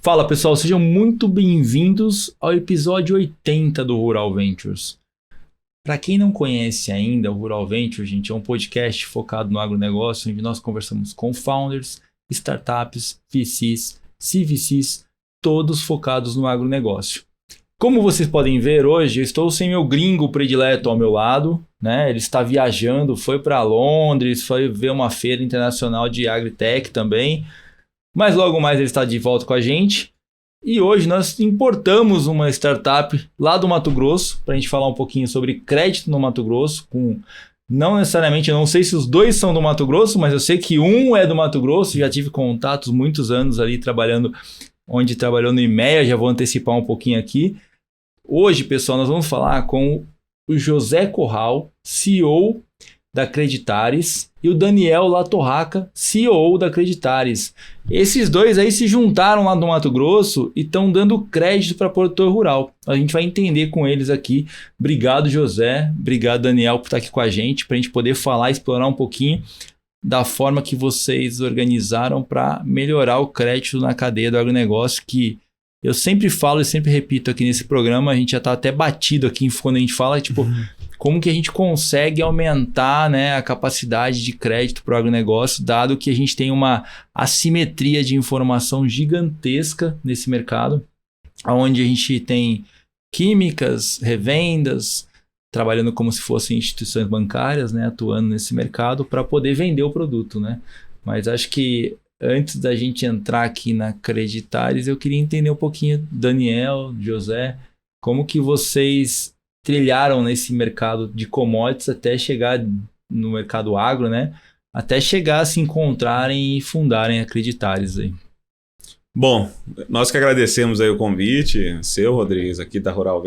Fala pessoal, sejam muito bem-vindos ao episódio 80 do Rural Ventures. Para quem não conhece ainda, o Rural Ventures, gente, é um podcast focado no agronegócio, onde nós conversamos com founders, startups, VCs, CVCs, todos focados no agronegócio. Como vocês podem ver hoje, eu estou sem meu gringo predileto ao meu lado, né? Ele está viajando, foi para Londres, foi ver uma feira internacional de agritech também, mas logo mais ele está de volta com a gente. E hoje nós importamos uma startup lá do Mato Grosso, para a gente falar um pouquinho sobre crédito no Mato Grosso, não necessariamente, eu não sei se os dois são do Mato Grosso, mas eu sei que um é do Mato Grosso, já tive contatos muitos anos ali onde trabalhou no IMEA, já vou antecipar um pouquinho aqui. Hoje, pessoal, nós vamos falar com o José Corral, CEO da Creditares, e o Daniel Latorraca, CEO da Creditares. Esses dois aí se juntaram lá no Mato Grosso e estão dando crédito para produtor rural. A gente vai entender com eles aqui. Obrigado, José. Obrigado, Daniel, por estar aqui com a gente, para a gente poder falar, explorar um pouquinho da forma que vocês organizaram para melhorar o crédito na cadeia do agronegócio, que eu sempre falo e sempre repito aqui nesse programa, a gente já está até batido aqui quando a gente fala, como que a gente consegue aumentar, né, a capacidade de crédito para o agronegócio, dado que a gente tem uma assimetria de informação gigantesca nesse mercado, onde a gente tem químicas, revendas, trabalhando como se fossem instituições bancárias, né, atuando nesse mercado para poder vender o produto, né? Mas acho que antes da gente entrar aqui na Creditares, eu queria entender um pouquinho, Daniel, José, como que vocês trilharam nesse mercado de commodities até chegar no mercado agro, né? Até chegar a se encontrarem e fundarem a Creditares aí. Bom, nós que agradecemos aí o convite, seu, Rodrigues, aqui da Rural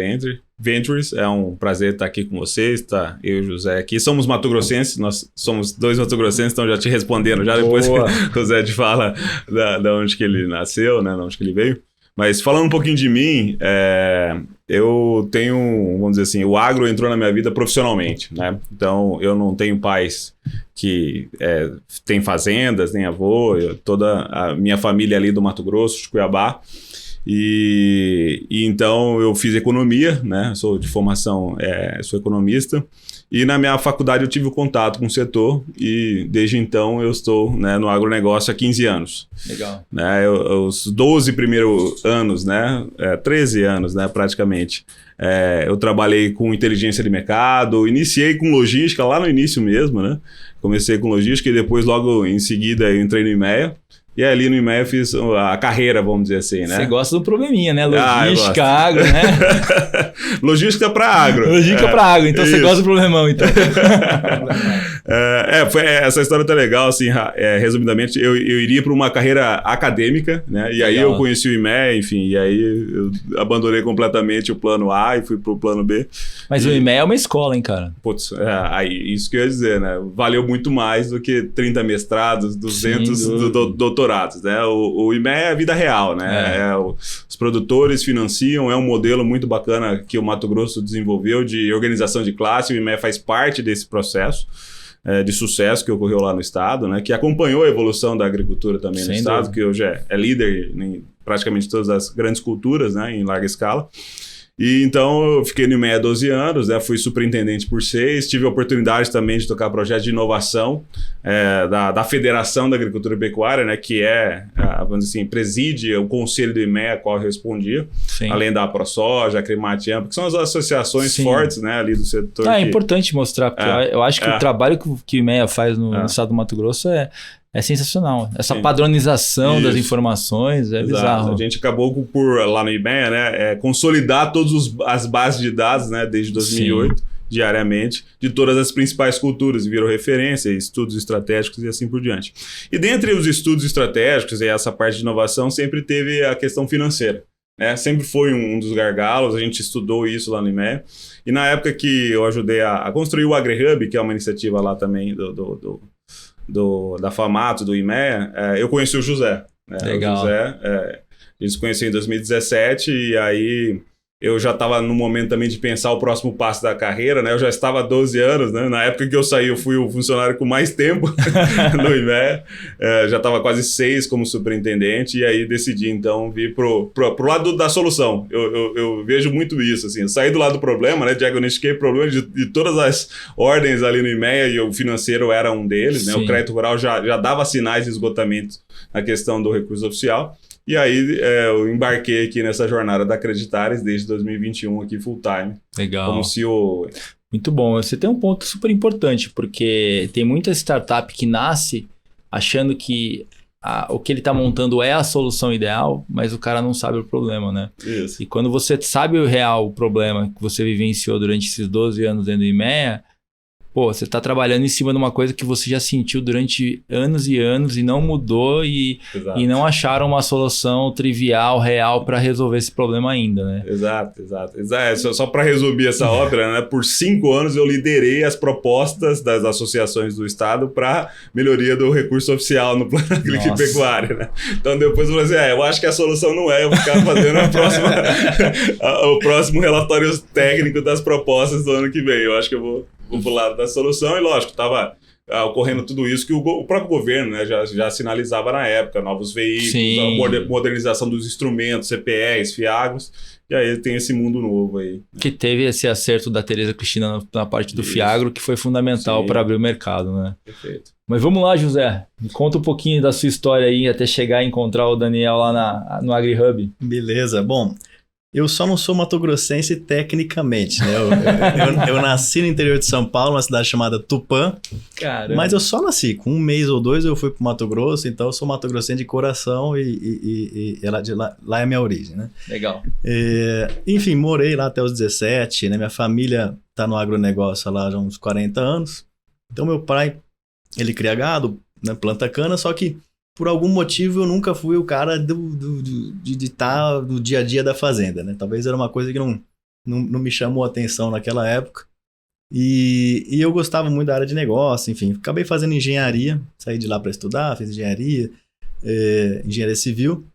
Ventures. É um prazer estar aqui com vocês, tá? Eu e o José aqui. Somos mato-grossenses, nós somos dois mato-grossenses, então já te respondendo, já depois que o Zé te fala da onde que ele nasceu, né? Da onde que ele veio. Mas falando um pouquinho de mim, eu tenho, vamos dizer assim, o agro entrou na minha vida profissionalmente, né? Então, eu não tenho pais que têm fazendas, nem avô, toda a minha família ali do Mato Grosso, de Cuiabá. E então, eu fiz economia, né? Sou de formação, sou economista. E na minha faculdade eu tive o contato com o setor e desde então eu estou, né, no agronegócio há 15 anos. Legal. Né, os 12 primeiros anos, né, 13 anos, né, praticamente, eu trabalhei com inteligência de mercado, iniciei com logística lá no início mesmo, né? Comecei com logística e depois logo em seguida eu entrei no IMEA. E ali no IMEA eu fiz a carreira, vamos dizer assim, né? Você gosta do probleminha, né? Logística, agro, né? Logística para agro. Logística para agro, então isso. Você gosta do problemão, então. Essa história tá legal, assim, resumidamente, eu iria para uma carreira acadêmica, né? E aí legal. Eu conheci o IMEA, enfim, e aí eu abandonei completamente o plano A e fui pro plano B. Mas o IMEA é uma escola, hein, cara? Putz, isso que eu ia dizer, né? Valeu muito mais do que 30 mestrados, 200 doutorados. Né? O IMEA é a vida real, né? Os produtores financiam, é um modelo muito bacana que o Mato Grosso desenvolveu de organização de classe. O IMEA faz parte desse processo de sucesso que ocorreu lá no estado, né? Que acompanhou a evolução da agricultura também no estado, que hoje é líder em praticamente todas as grandes culturas, né? Em larga escala. E então eu fiquei no IMEA 12 anos, né? Fui superintendente por 6, tive a oportunidade também de tocar projetos de inovação da Federação da Agricultura e Pecuária, né? Que vamos dizer assim, preside o conselho do IMEA a qual eu respondia, sim. Além da ProSoja, a Cremate Ampla, que são as associações sim. fortes, né? Ali do setor. É importante mostrar, porque eu acho que o trabalho que o IMEA faz no estado do Mato Grosso é sensacional. Essa sim. padronização das informações é bizarro. A gente acabou por, lá no IMEA, né, consolidar todas as bases de dados, né, desde 2008, sim. diariamente, de todas as principais culturas, virou referência, estudos estratégicos e assim por diante. E dentre os estudos estratégicos e essa parte de inovação, sempre teve a questão financeira. Sempre foi um dos gargalos, a gente estudou isso lá no IMEA. E na época que eu ajudei a construir o AgriHub, que é uma iniciativa lá também da FAMATO, do IMEA, eu conheci o José. Né? Legal. O José, a gente se conheceu em 2017 e aí eu já estava no momento também de pensar o próximo passo da carreira, né? Eu já estava há 12 anos, né? Na época que eu saí, eu fui o funcionário com mais tempo no IMEA. Já estava quase 6 como superintendente, e aí decidi, então, vir pro lado da solução. Eu vejo muito isso, assim. Eu saí do lado do problema, né? Diagnostiquei problemas de todas as ordens ali no IMEA, e o financeiro era um deles, né? O crédito rural já dava sinais de esgotamento na questão do recurso oficial. E aí eu embarquei aqui nessa jornada da Creditares desde 2021 aqui full time. Legal. Como CEO. Muito bom. Você tem um ponto super importante, porque tem muita startup que nasce achando que o que ele está montando é a solução ideal, mas o cara não sabe o problema, né? Isso. E quando você sabe o real problema que você vivenciou durante esses 12 anos dentro do IMEA, pô, você está trabalhando em cima de uma coisa que você já sentiu durante anos e anos e não mudou e não acharam uma solução trivial, real para resolver esse problema ainda, né? Exato. Só para resumir essa obra, né? Por 5 anos eu liderei as propostas das associações do Estado para melhoria do recurso oficial no plano agrícola e pecuário, né? Então depois eu falei assim, eu acho que a solução não é eu ficar fazendo o próximo relatório técnico das propostas do ano que vem. Eu acho que eu vou pro lado da solução, e lógico, estava ocorrendo tudo isso que o próprio governo, né, já sinalizava na época, novos veículos, a modernização dos instrumentos, CPEs, FIAGROS, e aí tem esse mundo novo aí. Que teve esse acerto da Tereza Cristina na parte do FIAGRO, que foi fundamental para abrir o mercado, né? Perfeito. Mas vamos lá, José, me conta um pouquinho da sua história aí, até chegar a encontrar o Daniel lá no AgriHub. Beleza, bom... Eu só não sou matogrossense tecnicamente, né? Eu nasci no interior de São Paulo, uma cidade chamada Tupã. Caramba. Mas eu só nasci. Com 1 mês ou 2 eu fui pro Mato Grosso, então eu sou matogrossense de coração e lá é a minha origem, né? Legal. Enfim, morei lá até os 17, né? Minha família tá no agronegócio lá já há uns 40 anos. Então meu pai, ele cria gado, né? Planta cana, só que por algum motivo eu nunca fui o cara de estar no dia a dia da fazenda, né? Talvez era uma coisa que não me chamou a atenção naquela época. E eu gostava muito da área de negócio, enfim. Acabei fazendo engenharia, saí de lá para estudar, fiz engenharia civil.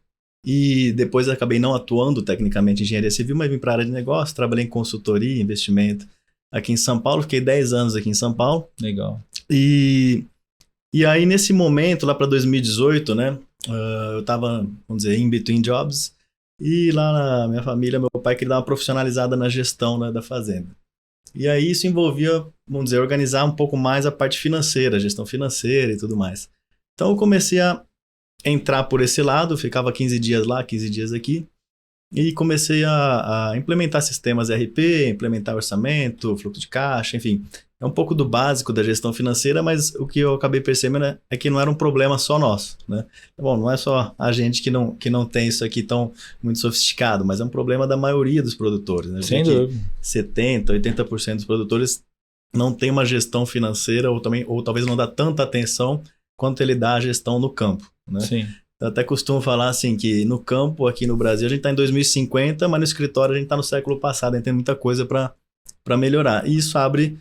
E depois acabei não atuando tecnicamente em engenharia civil, mas vim para a área de negócio, trabalhei em consultoria, investimento aqui em São Paulo. Fiquei 10 anos aqui em São Paulo. Legal. E aí, nesse momento, lá para 2018, né, eu tava, vamos dizer, in between jobs, e lá na minha família, meu pai queria dar uma profissionalizada na gestão, né, da fazenda. E aí isso envolvia, vamos dizer, organizar um pouco mais a parte financeira, a gestão financeira e tudo mais. Então eu comecei a entrar por esse lado, ficava 15 dias lá, 15 dias aqui, e comecei a implementar sistemas ERP, implementar orçamento, fluxo de caixa, enfim. É um pouco do básico da gestão financeira, mas o que eu acabei percebendo é que não era um problema só nosso, né? Bom, não é só a gente que não tem isso aqui tão muito sofisticado, mas é um problema da maioria dos produtores, né? Sem dúvida. 70%, 80% dos produtores não tem uma gestão financeira ou talvez não dá tanta atenção quanto ele dá à gestão no campo, né? Sim. Eu até costumo falar assim que no campo, aqui no Brasil, a gente está em 2050, mas no escritório a gente está no século passado, a gente tem muita coisa para melhorar. E isso abre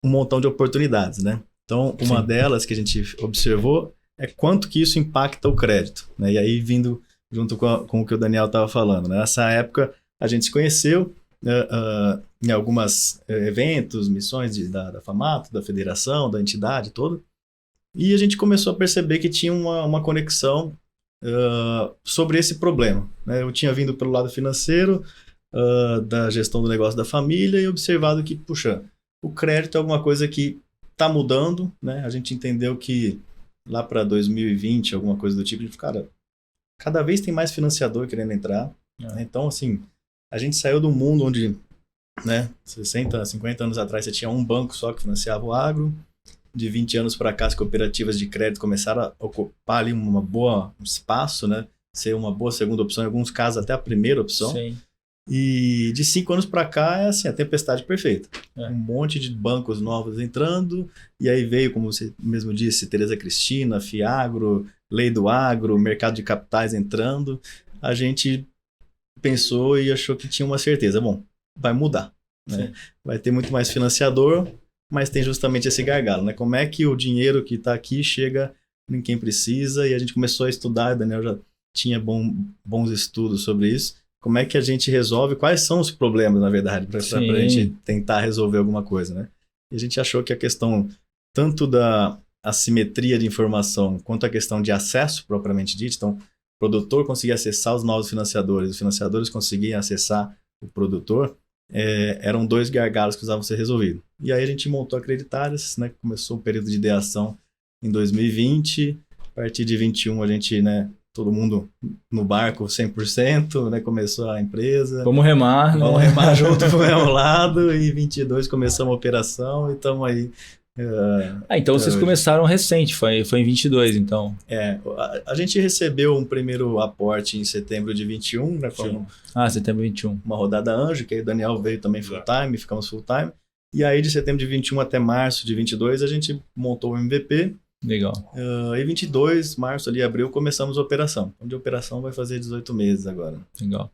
um montão de oportunidades, né? Então, uma delas que a gente observou é quanto que isso impacta o crédito, né? E aí, vindo junto com o que o Daniel estava falando, né? Nessa época, a gente se conheceu em alguns eventos, missões da FAMATO, da federação, da entidade toda, e a gente começou a perceber que tinha uma conexão sobre esse problema, né? Eu tinha vindo pelo lado financeiro, da gestão do negócio da família e observado que, puxa, o crédito é alguma coisa que está mudando, né? A gente entendeu que lá para 2020, alguma coisa do tipo, cara, cada vez tem mais financiador querendo entrar. Né? Então, assim, a gente saiu de um mundo onde, né, 60, 50 anos atrás, você tinha um banco só que financiava o agro. De 20 anos para cá, as cooperativas de crédito começaram a ocupar ali um espaço, né? Ser uma boa segunda opção, em alguns casos até a primeira opção. Sim. E de 5 anos para cá é assim, a tempestade perfeita. Um monte de bancos novos entrando, e aí veio, como você mesmo disse, Tereza Cristina, FIAGRO, Lei do Agro, mercado de capitais entrando. A gente pensou e achou que tinha uma certeza. Bom, vai mudar, né? Vai ter muito mais financiador, mas tem justamente esse gargalo, né? Como é que o dinheiro que está aqui chega em quem precisa? E a gente começou a estudar, o Daniel já tinha bons estudos sobre isso. como é que a gente resolve, quais são os problemas, na verdade, para a gente tentar resolver alguma coisa, né? E a gente achou que a questão tanto da assimetria de informação quanto a questão de acesso propriamente dito, então, o produtor conseguir acessar os novos financiadores, os financiadores conseguirem acessar o produtor, eram 2 gargalos que precisavam ser resolvidos. E aí a gente montou a Creditaris, né? Começou o período de ideação em 2020, a partir de 21 a gente, né, todo mundo no barco 100%, né, começou a empresa. Vamos remar, né? Vamos remar junto pro mesmo lado, e 22 começamos a operação e estamos aí. Então vocês começaram recente, foi em 22, então. A gente recebeu um primeiro aporte em setembro de 21, né? Setembro de 21. Uma rodada anjo, que aí o Daniel veio também full time, ficamos full time. E aí de setembro de 21 até março de 22 a gente montou o MVP. Legal. E 22, março ali, abril, começamos a operação. Onde a operação vai fazer 18 meses agora. Legal.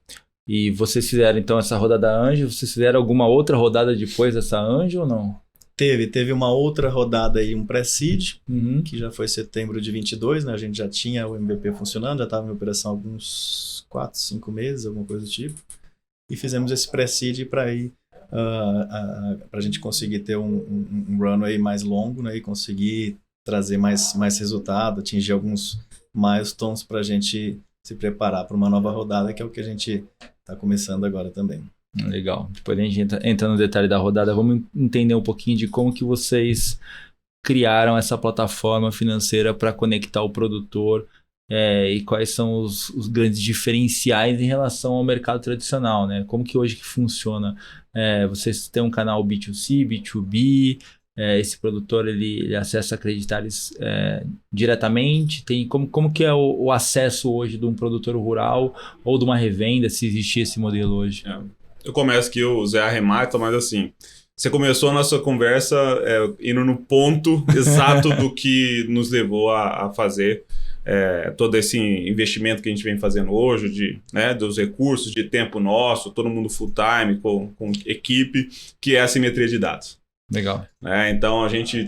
E vocês fizeram então essa rodada anjo, vocês fizeram alguma outra rodada depois dessa anjo ou não? Teve uma outra rodada aí, um pré-seed, que já foi setembro de 22, né? A gente já tinha o MVP funcionando, já estava em operação há alguns 4, 5 meses, alguma coisa do tipo. E fizemos esse pré-seed para ir, para a gente conseguir ter um runway mais longo, né? E conseguir trazer mais resultado, atingir alguns milestones para a gente se preparar para uma nova rodada, que é o que a gente está começando agora também. Legal. Depois a gente entra no detalhe da rodada, vamos entender um pouquinho de como que vocês criaram essa plataforma financeira para conectar o produtor e quais são os grandes diferenciais em relação ao mercado tradicional, né? Como que hoje que funciona? Vocês têm um canal B2C, B2B, esse produtor ele acessa a Creditaris diretamente, como que é o acesso hoje de um produtor rural ou de uma revenda, se existir esse modelo hoje? Eu começo aqui, o Zé arremata, mas assim, você começou a nossa conversa indo no ponto exato do que nos levou a fazer todo esse investimento que a gente vem fazendo hoje, dos recursos, de tempo nosso, todo mundo full time, com equipe, que é a simetria de dados. Legal. Então a gente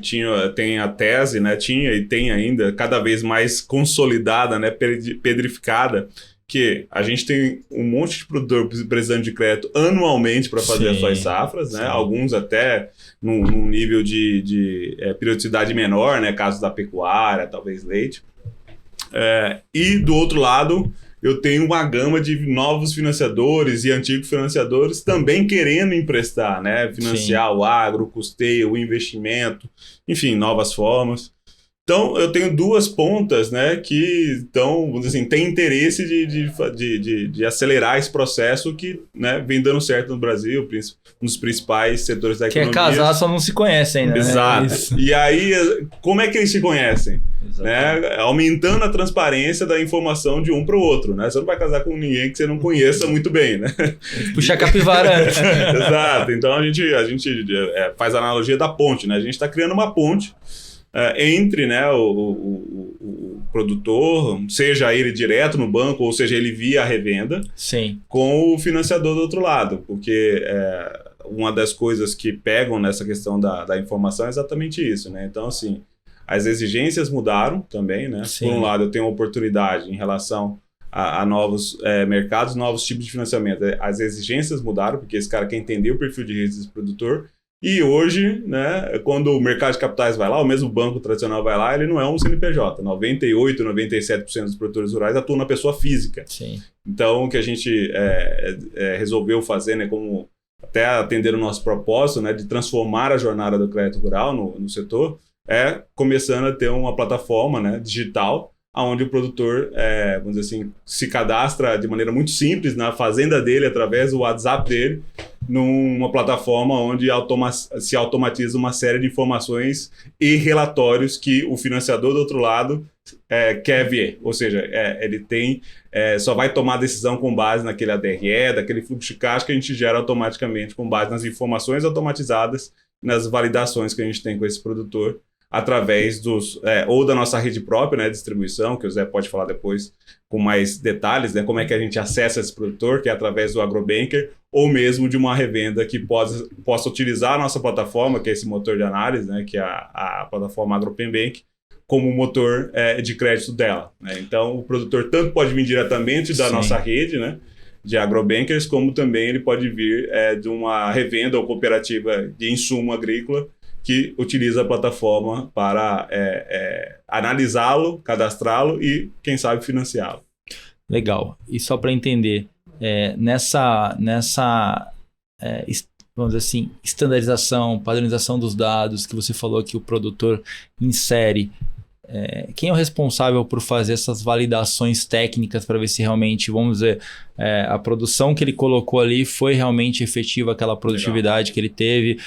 tem a tese, né, tinha e tem ainda cada vez mais consolidada, né, pedrificada, que a gente tem um monte de produtor precisando de crédito anualmente para fazer as suas safras, né? Alguns até num nível de periodicidade menor, né? Casos da pecuária, talvez leite. E do outro lado, eu tenho uma gama de novos financiadores e antigos financiadores também querendo emprestar, né? Financiar o agro, o custeio, o investimento, enfim, novas formas. Então, eu tenho 2 pontas, né, que estão, vamos dizer assim, têm interesse de acelerar esse processo que, né, vem dando certo no Brasil, um dos principais setores da economia. Quer casar, só não se conhece ainda. Exato. Né? E aí, como é que eles se conhecem? Né? Aumentando a transparência da informação de um para o outro. Né? Você não vai casar com ninguém que você não conheça muito bem. Né? Puxa a capivara antes. Exato. Então, a gente faz a analogia da ponte. Né? A gente está criando uma ponte entre, né, o produtor, seja ele direto no banco ou seja ele via a revenda, com o financiador do outro lado, porque uma das coisas que pegam nessa questão da informação é exatamente isso, né? Então, assim, as exigências mudaram também, né? Por um lado, eu tenho uma oportunidade em relação a novos mercados, novos tipos de financiamento. As exigências mudaram, porque esse cara quer entender o perfil de risco desse produtor. E hoje, né, quando o mercado de capitais vai lá, o mesmo banco tradicional vai lá, ele não é um CNPJ. 98%, 97% dos produtores rurais atuam na pessoa física. Então, o que a gente resolveu fazer, né, como até atender o nosso propósito, né, de transformar a jornada do crédito rural no setor, começando a ter uma plataforma, né, digital, onde o produtor, vamos dizer assim, se cadastra de maneira muito simples na fazenda dele, através do WhatsApp dele, numa plataforma onde se automatiza uma série de informações e relatórios que o financiador do outro lado quer ver. Ou seja, ele só vai tomar decisão com base naquele ADRE, daquele fluxo de caixa que a gente gera automaticamente com base nas informações automatizadas, nas validações que a gente tem com esse produtor, através ou da nossa rede própria, né, distribuição, que o Zé pode falar depois com mais detalhes, né, como é que a gente acessa esse produtor, que é através do AgroBanker, ou mesmo de uma revenda que possa utilizar a nossa plataforma, que é esse motor de análise, né, que é a plataforma AgroPenBank, como motor de crédito dela. Né? Então, o produtor tanto pode vir diretamente da nossa rede, né, de agrobankers, como também ele pode vir de uma revenda ou cooperativa de insumo agrícola que utiliza a plataforma para analisá-lo, cadastrá-lo e, quem sabe, financiá-lo. Legal. E só para entender, nessa vamos dizer assim, estandarização, padronização dos dados que você falou que o produtor insere, quem é o responsável por fazer essas validações técnicas para ver se realmente, vamos dizer, a produção que ele colocou ali foi realmente efetiva, aquela produtividade que ele teve,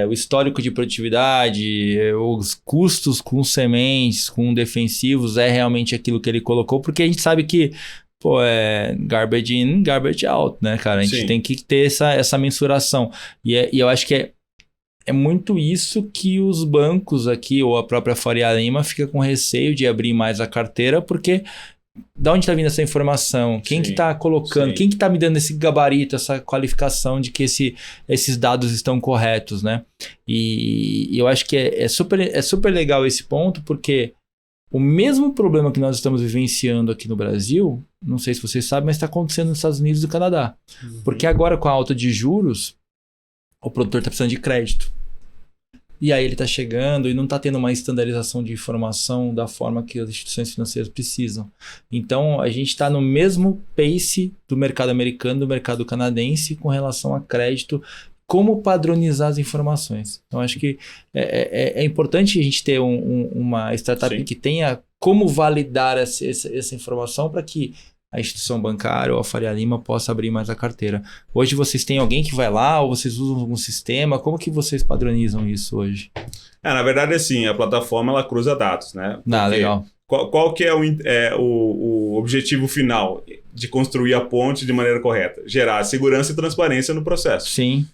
o histórico de produtividade, os custos com sementes, com defensivos, realmente aquilo que ele colocou, porque a gente sabe que garbage in, garbage out, né, cara? A gente tem que ter essa mensuração. E eu acho que é muito isso que os bancos aqui, ou a própria Faria Lima, fica com receio de abrir mais a carteira, porque da onde está vindo essa informação? Quem que está colocando? Quem que está me dando esse gabarito, essa qualificação de que esses dados estão corretos, né? E eu acho que é super legal esse ponto, porque o mesmo problema que nós estamos vivenciando aqui no Brasil, não sei se vocês sabem, mas está acontecendo nos Estados Unidos e no Canadá. Porque agora, com a alta de juros, o produtor está precisando de crédito. E aí ele está chegando e não está tendo uma estandarização de informação da forma que as instituições financeiras precisam. Então, a gente está no mesmo pace do mercado americano, do mercado canadense, com relação a crédito, como padronizar as informações. Então, acho que é importante a gente ter uma startup que tenha como validar essa informação para que a instituição bancária ou a Faria Lima possa abrir mais a carteira. Hoje vocês têm alguém que vai lá ou vocês usam algum sistema? Como que vocês padronizam isso hoje? Na verdade, assim, a plataforma ela cruza dados, né? Legal. Qual que é o objetivo final de construir a ponte de maneira correta? Gerar segurança e transparência no processo. Sim.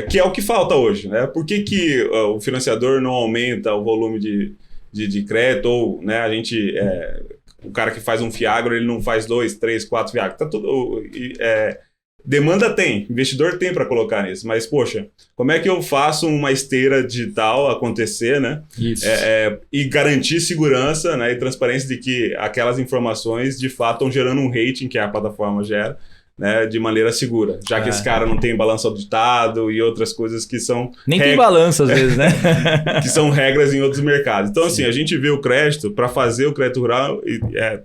Que é o que falta hoje, né? Por que o financiador não aumenta o volume de crédito ou, né, a gente... o cara que faz um Fiagro, ele não faz 2, 3, 4 Fiagro. Tá tudo, demanda tem, investidor tem para colocar nisso. Mas, poxa, como é que eu faço uma esteira digital acontecer, né? Isso. E garantir segurança, né, e transparência de que aquelas informações, de fato, estão gerando um rating que a plataforma gera, né, de maneira segura. Já que esse cara não tem balanço auditado e outras coisas que são... Nem tem balanço, às vezes, né? que são regras em outros mercados. Então, assim, a gente vê o crédito, para fazer o crédito rural,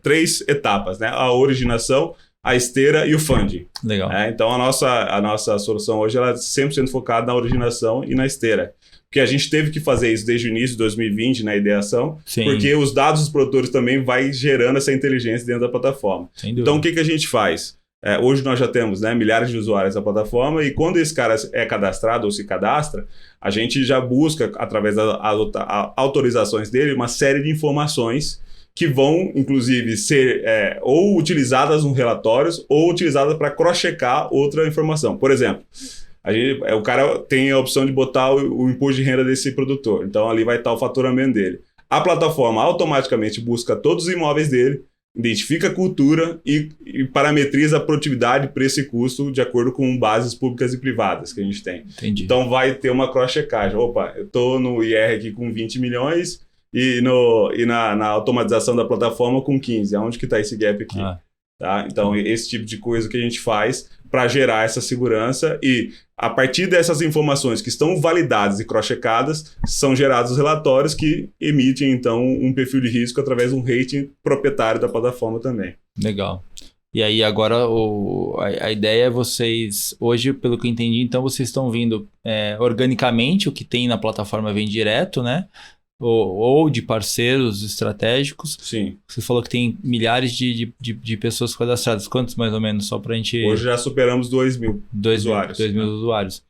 3 etapas, né? A originação, a esteira e o funding. Legal. Então, a nossa solução hoje ela é 100% focada na originação e na esteira. Porque a gente teve que fazer isso desde o início de 2020, na ideação, porque os dados dos produtores também vai gerando essa inteligência dentro da plataforma. Então, o que a gente faz? Hoje nós já temos, né, milhares de usuários da plataforma e quando esse cara é cadastrado ou se cadastra, a gente já busca, através das autorizações dele, uma série de informações que vão, inclusive, ser ou utilizadas nos relatórios ou utilizadas para cross-checar outra informação. Por exemplo, o cara tem a opção de botar o imposto de renda desse produtor, então ali vai estar o faturamento dele. A plataforma automaticamente busca todos os imóveis dele, identifica a cultura e parametriza a produtividade, preço e custo de acordo com bases públicas e privadas que a gente tem. Entendi. Então vai ter uma cross-checagem. Opa, eu estou no IR aqui com 20 milhões e na automatização da plataforma com 15. Aonde que está esse gap aqui? Tá? Então esse tipo de coisa que a gente faz para gerar essa segurança e a partir dessas informações que estão validadas e cross-checadas, são gerados relatórios que emitem, então, um perfil de risco através de um rating proprietário da plataforma também. Legal. E aí, agora, a ideia é vocês... Hoje, pelo que eu entendi, então, vocês estão vindo organicamente, o que tem na plataforma vem direto, né? Ou de parceiros estratégicos. Sim. Você falou que tem milhares de pessoas cadastradas. Quantos, mais ou menos, só para a gente... Hoje já superamos 2 mil usuários. 2 mil usuários.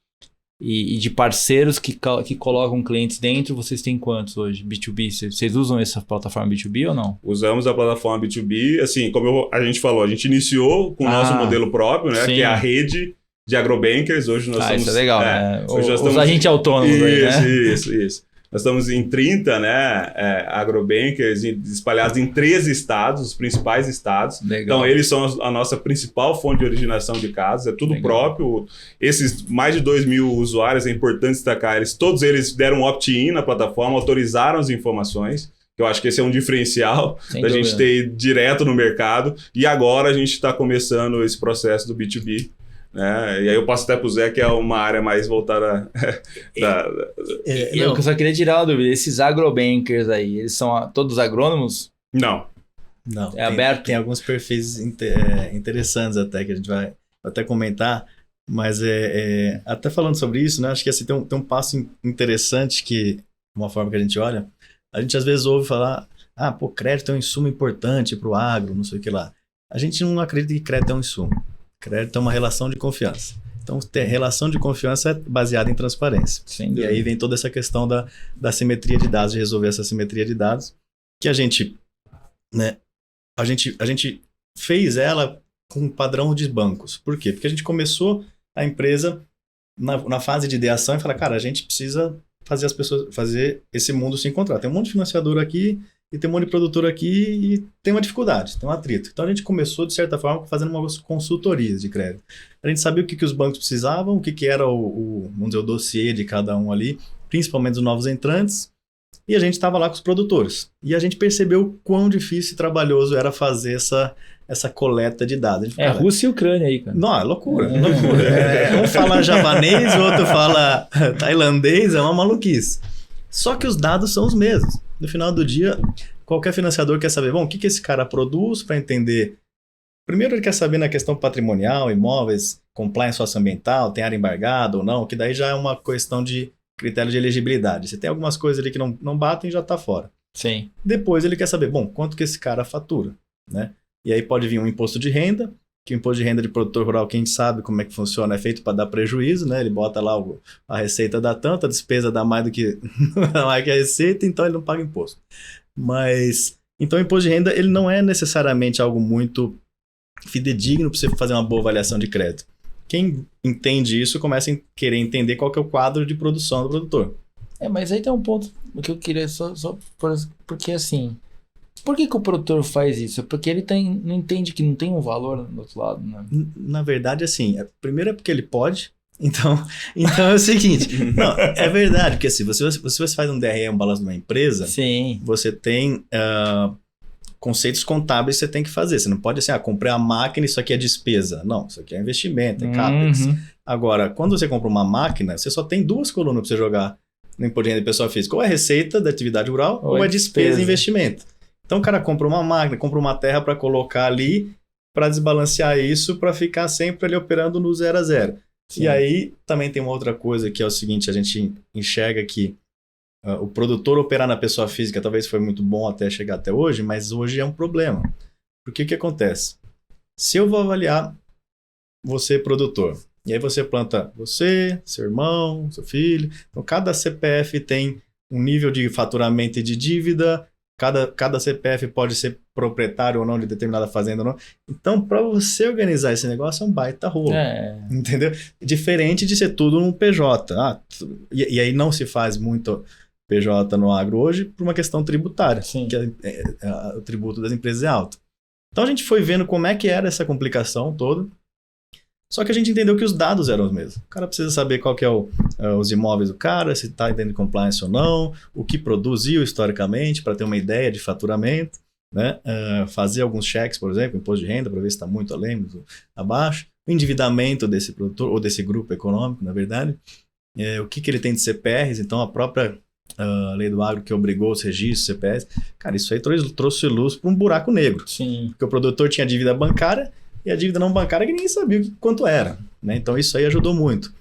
E de parceiros que colocam clientes dentro, vocês têm quantos hoje? B2B? Vocês usam essa plataforma B2B ou não? Usamos a plataforma B2B. Assim, como a gente falou, a gente iniciou com o nosso modelo próprio, né? Sim. Que é a rede de agrobankers. Hoje nós somos... Isso é legal, né? Hoje nós os agentes autônomos aí, né? Isso. Nós estamos em 30, né, agrobankers espalhados em 13 estados, os principais estados. Legal. Então, eles são a nossa principal fonte de originação de casos, é tudo próprio. Esses mais de 2 mil usuários, é importante destacar, todos eles deram opt-in na plataforma, autorizaram as informações, que eu acho que esse é um diferencial Sem da dúvida. gente ter ido direto no mercado, e agora a gente está começando esse processo do B2B, né? E aí eu passo até para o Zé, que é uma área mais voltada E eu só queria tirar uma dúvida, esses agrobankers aí, eles são todos agrônomos? Não. Não, É aberto? Tem alguns perfis interessantes até que a gente vai até comentar, mas até falando sobre isso, né, acho que assim, tem um passo interessante que, uma forma que a gente olha, a gente às vezes ouve falar, crédito é um insumo importante para o agro, não sei o que lá. A gente não acredita que crédito é um insumo. Crédito é uma relação de confiança. Então, relação de confiança é baseada em transparência. E aí vem toda essa questão da simetria de dados, de resolver essa simetria de dados, que a gente, né, a gente fez ela com um padrão de bancos. Por quê? Porque a gente começou a empresa na fase de ideação e falar, cara, a gente precisa fazer esse mundo se encontrar. Tem um monte de financiador aqui e tem um monte de produtor aqui e tem uma dificuldade, tem um atrito. Então a gente começou, de certa forma, fazendo umas consultorias de crédito. A gente sabia o que os bancos precisavam, o que era vamos dizer, o dossiê de cada um ali, principalmente dos novos entrantes, e a gente estava lá com os produtores. E a gente percebeu o quão difícil e trabalhoso era fazer essa coleta de dados. É Rússia e Ucrânia aí, cara. Não, é loucura. Um fala javanês, o outro fala tailandês, é uma maluquice. Só que os dados são os mesmos. No final do dia, qualquer financiador quer saber, o que esse cara produz para entender. Primeiro ele quer saber na questão patrimonial, imóveis, compliance socioambiental, tem área embargada ou não, que daí já é uma questão de critério de elegibilidade. Se tem algumas coisas ali que não batem, já está fora. Sim. Depois ele quer saber, quanto que esse cara fatura, né? E aí pode vir um imposto de renda, que o imposto de renda de produtor rural, quem sabe como é que funciona, é feito para dar prejuízo, né? Ele bota lá a receita dá tanto, a despesa dá mais do que, mais que a receita, então ele não paga imposto. Mas, então o imposto de renda, ele não é necessariamente algo muito fidedigno para você fazer uma boa avaliação de crédito. Quem entende isso começa a querer entender qual que é o quadro de produção do produtor. Mas aí tem um ponto que eu queria porque assim, por que o produtor faz isso? Porque ele não entende que não tem um valor do outro lado, né? Na verdade, assim, primeiro é porque ele pode, então é o seguinte, não, é verdade, porque assim, se você faz um DRE, um balanço de uma empresa, sim, você tem conceitos contábeis que você tem que fazer. Você não pode assim, comprei uma máquina, isso aqui é despesa. Não, isso aqui é investimento, é CAPEX. Agora, quando você compra uma máquina, você só tem duas colunas para você jogar no imposto de renda de pessoa física. Ou é receita da atividade rural, ou é despesa e investimento. Então o cara compra uma máquina, compra uma terra para colocar ali, para desbalancear isso, para ficar sempre ali operando no 0 a 0. Sim. E aí também tem uma outra coisa que é o seguinte, a gente enxerga que o produtor operar na pessoa física talvez foi muito bom até chegar até hoje, mas hoje é um problema. Porque o que acontece? Se eu vou avaliar você, produtor, e aí você planta você, seu irmão, seu filho, então cada CPF tem um nível de faturamento e de dívida, cada CPF pode ser proprietário ou não de determinada fazenda ou não. Então, para você organizar esse negócio é um baita rolo. Entendeu? Diferente de ser tudo um PJ. E aí não se faz muito PJ no agro hoje por uma questão tributária, sim, que o tributo das empresas é alto. Então a gente foi vendo como é que era essa complicação toda, só que a gente entendeu que os dados eram os mesmos. O cara precisa saber qual que é os imóveis do cara, se está dentro de compliance ou não, o que produziu historicamente para ter uma ideia de faturamento, né? Fazer alguns cheques, por exemplo, imposto de renda, para ver se está muito além, muito abaixo, o endividamento desse produtor ou desse grupo econômico, na verdade, o que ele tem de CPRs, então a própria lei do agro que obrigou os registros, CPRs, cara, isso aí trouxe luz para um buraco negro. Sim. Porque o produtor tinha dívida bancária e a dívida não bancária que ninguém sabia quanto era, né? Então isso aí ajudou muito.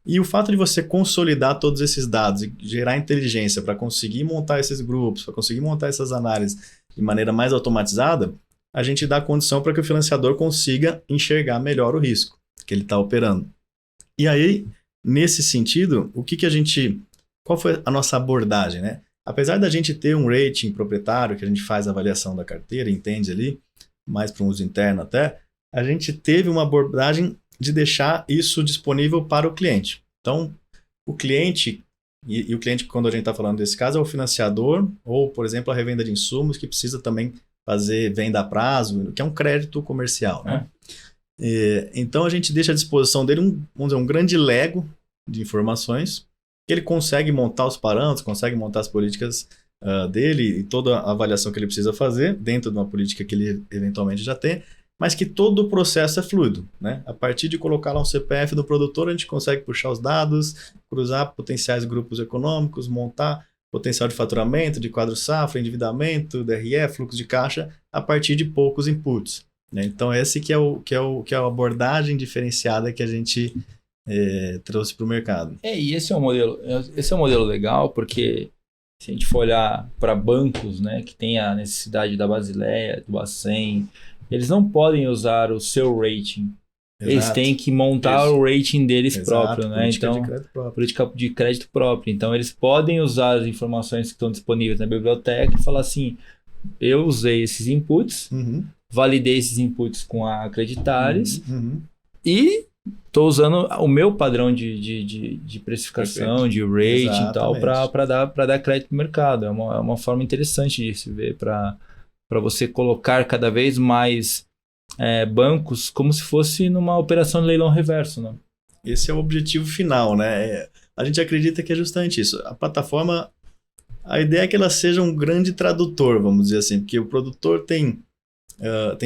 E o fato de você consolidar todos esses dados e gerar inteligência para conseguir montar esses grupos, para conseguir montar essas análises de maneira mais automatizada, a gente dá condição para que o financiador consiga enxergar melhor o risco que ele está operando. E aí, nesse sentido, qual foi a nossa abordagem, né? Apesar da gente ter um rating proprietário, que a gente faz a avaliação da carteira, entende ali, mais para um uso interno até, a gente teve uma abordagem de deixar isso disponível para o cliente. Então, o cliente, e o cliente, quando a gente está falando desse caso, é o financiador, ou, por exemplo, a revenda de insumos, que precisa também fazer venda a prazo, que é um crédito comercial, né? Então, a gente deixa à disposição dele um grande lego de informações, que ele consegue montar os parâmetros, consegue montar as políticas dele e toda a avaliação que ele precisa fazer dentro de uma política que ele eventualmente já tem, mas que todo o processo é fluido, né? A partir de colocar lá um CPF do produtor, a gente consegue puxar os dados, cruzar potenciais grupos econômicos, montar potencial de faturamento, de quadro safra, endividamento, DRE, fluxo de caixa, a partir de poucos inputs, né? Então esse que é a abordagem diferenciada que a gente trouxe para o mercado. E esse é um modelo legal, porque se a gente for olhar para bancos, né, que tem a necessidade da Basileia, do Bacen, eles não podem usar o seu rating. Exato. Eles têm que montar o rating deles próprio, né? Política de crédito próprio. Então, eles podem usar as informações que estão disponíveis na biblioteca e falar assim, eu usei esses inputs, validei esses inputs com a Creditares e estou usando o meu padrão de precificação, de rating e tal, para dar crédito no mercado. É uma forma interessante de se ver para você colocar cada vez mais bancos como se fosse numa operação de leilão reverso, né? Esse é o objetivo final, né? A gente acredita que é justamente isso. A plataforma, a ideia é que ela seja um grande tradutor, vamos dizer assim, porque o produtor tem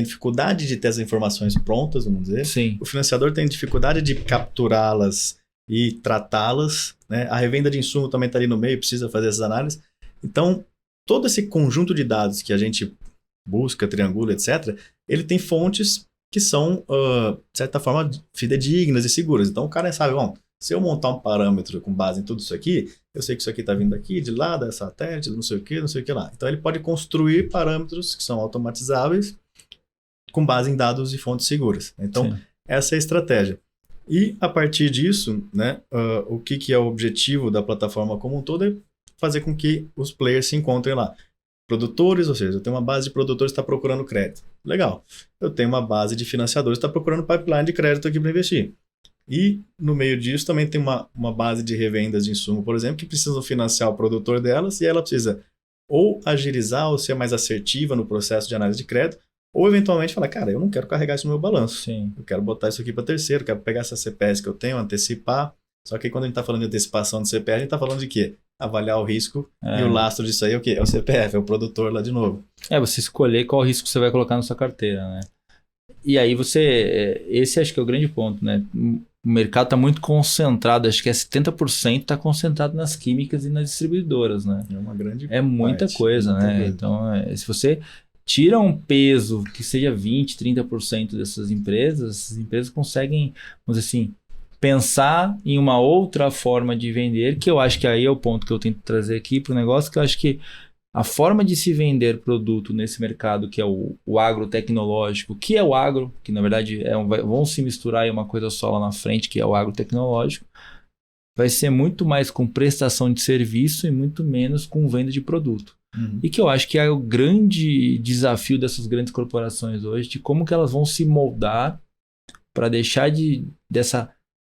dificuldade de ter as informações prontas, vamos dizer. Sim. O financiador tem dificuldade de capturá-las e tratá-las, né? A revenda de insumo também está ali no meio, precisa fazer essas análises. Então, todo esse conjunto de dados que a gente busca, triangula, etc., ele tem fontes que são, de certa forma, fidedignas e seguras. Então, o cara sabe, bom, se eu montar um parâmetro com base em tudo isso aqui, eu sei que isso aqui está vindo aqui, de lá, da satélite, não sei o que lá. Então, ele pode construir parâmetros que são automatizáveis com base em dados e fontes seguras. Então, sim, essa é a estratégia. E, a partir disso, né, o que é o objetivo da plataforma como um todo é fazer com que os players se encontrem lá. Produtores, ou seja, eu tenho uma base de produtores que está procurando crédito. Legal. Eu tenho uma base de financiadores que está procurando pipeline de crédito aqui para investir. E, no meio disso, também tem uma base de revendas de insumo, por exemplo, que precisam financiar o produtor delas e ela precisa ou agilizar ou ser mais assertiva no processo de análise de crédito, ou eventualmente falar, cara, eu não quero carregar isso no meu balanço. Sim. Eu quero botar isso aqui para terceiro, quero pegar essa CPS que eu tenho, antecipar. Só que quando a gente está falando de antecipação de CPS, a gente está falando de quê? Avaliar o risco e o lastro disso aí é o quê? É o CPF, é o produtor lá de novo. Você escolher qual risco você vai colocar na sua carteira, né? E aí esse acho que é o grande ponto, né? O mercado está muito concentrado, acho que 70% está concentrado nas químicas e nas distribuidoras, né? É uma grande muita parte, coisa, muita né? coisa. Então, se você tira um peso que seja 20%, 30% dessas empresas, as empresas conseguem, vamos dizer assim, pensar em uma outra forma de vender, que eu acho que aí é o ponto que eu tento trazer aqui para o negócio, que eu acho que a forma de se vender produto nesse mercado, que é o agrotecnológico, que é o agro, que na verdade vão se misturar em uma coisa só lá na frente, que é o agrotecnológico, vai ser muito mais com prestação de serviço e muito menos com venda de produto. E que eu acho que é o grande desafio dessas grandes corporações hoje, de como que elas vão se moldar para deixar dessa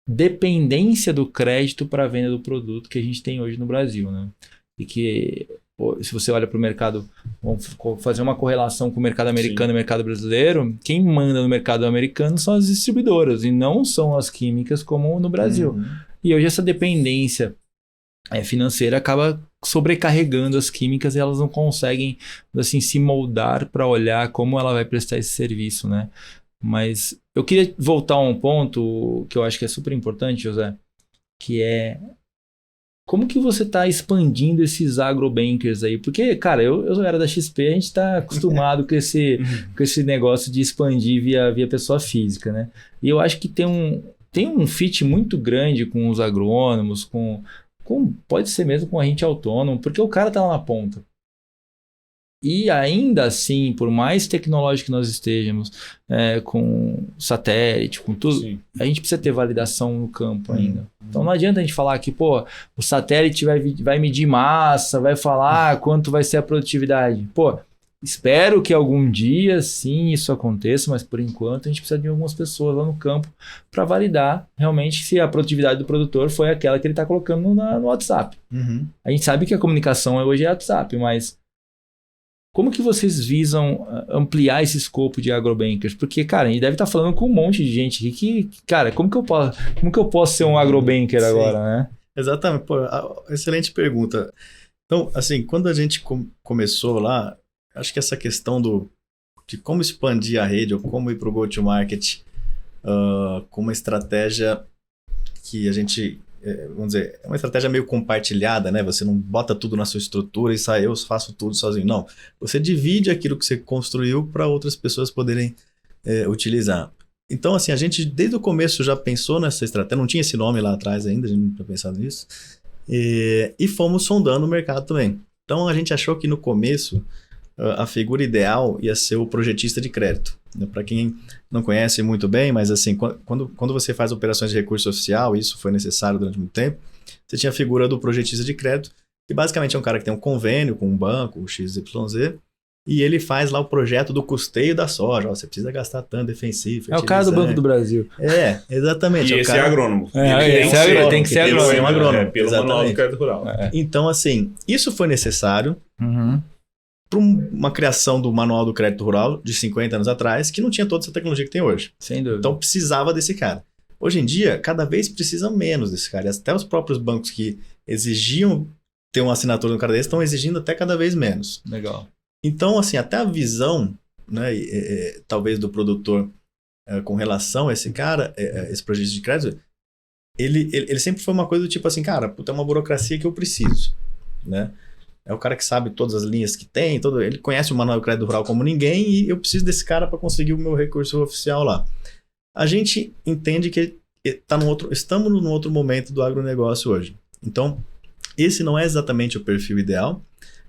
dependência do crédito para a venda do produto que a gente tem hoje no Brasil, né? E que, se você olha para o mercado, vamos fazer uma correlação com o mercado americano e o mercado brasileiro, quem manda no mercado americano são as distribuidoras e não são as químicas como no Brasil. E hoje essa dependência financeira acaba sobrecarregando as químicas e elas não conseguem, assim, se moldar para olhar como ela vai prestar esse serviço, né? Mas eu queria voltar a um ponto que eu acho que é super importante, José, que é como que você está expandindo esses agrobankers aí? Porque, cara, eu era da XP, a gente está acostumado com esse negócio de expandir via pessoa física, né? E eu acho que tem um fit muito grande com os agrônomos, pode ser mesmo com a gente autônomo, porque o cara está lá na ponta. E ainda assim, por mais tecnológico que nós estejamos, com satélite, com tudo, sim, a gente precisa ter validação no campo ainda. Então não adianta a gente falar que, o satélite vai medir massa, vai falar quanto vai ser a produtividade. Espero que algum dia, sim, isso aconteça, mas por enquanto a gente precisa de algumas pessoas lá no campo para validar realmente se a produtividade do produtor foi aquela que ele está colocando no WhatsApp. A gente sabe que a comunicação hoje é WhatsApp, mas como que vocês visam ampliar esse escopo de agrobankers? Porque, cara, a gente deve estar falando com um monte de gente aqui que, cara, como que eu posso ser um agrobanker agora, né? Exatamente. Excelente pergunta. Então, assim, quando a gente começou lá, acho que essa questão de como expandir a rede ou como ir para o go-to-market com uma estratégia que a gente, vamos dizer, é uma estratégia meio compartilhada, né? Você não bota tudo na sua estrutura e sai, eu faço tudo sozinho. Não, você divide aquilo que você construiu para outras pessoas poderem utilizar. Então, assim, a gente desde o começo já pensou nessa estratégia, não tinha esse nome lá atrás ainda, a gente não tinha pensado nisso, e fomos sondando o mercado também. Então, a gente achou que no começo a figura ideal ia ser o projetista de crédito. Para quem não conhece muito bem, mas assim, quando você faz operações de recurso oficial, isso foi necessário durante muito tempo, você tinha a figura do projetista de crédito, que basicamente é um cara que tem um convênio com um banco, o XYZ, e ele faz lá o projeto do custeio da soja. Ó, você precisa gastar tanto defensivo. É o cara do Banco do Brasil. Exatamente. E esse é agrônomo. Tem que ser agrônomo. Pelo Manual do Crédito Rural. Então, assim, isso foi necessário para uma criação do Manual do Crédito Rural de 50 anos atrás, que não tinha toda essa tecnologia que tem hoje. Sem dúvida. Então, precisava desse cara. Hoje em dia, cada vez precisa menos desse cara. E até os próprios bancos que exigiam ter uma assinatura no cara desse estão exigindo até cada vez menos. Legal. Então, assim, até a visão, né, talvez do produtor com relação a esse cara, esse projeto de crédito, ele sempre foi uma coisa do tipo assim, cara, puta, é uma burocracia que eu preciso, né? É o cara que sabe todas as linhas que tem, ele conhece o Manual do Crédito Rural como ninguém e eu preciso desse cara para conseguir o meu recurso oficial lá. A gente entende que estamos num outro momento do agronegócio hoje. Então, esse não é exatamente o perfil ideal,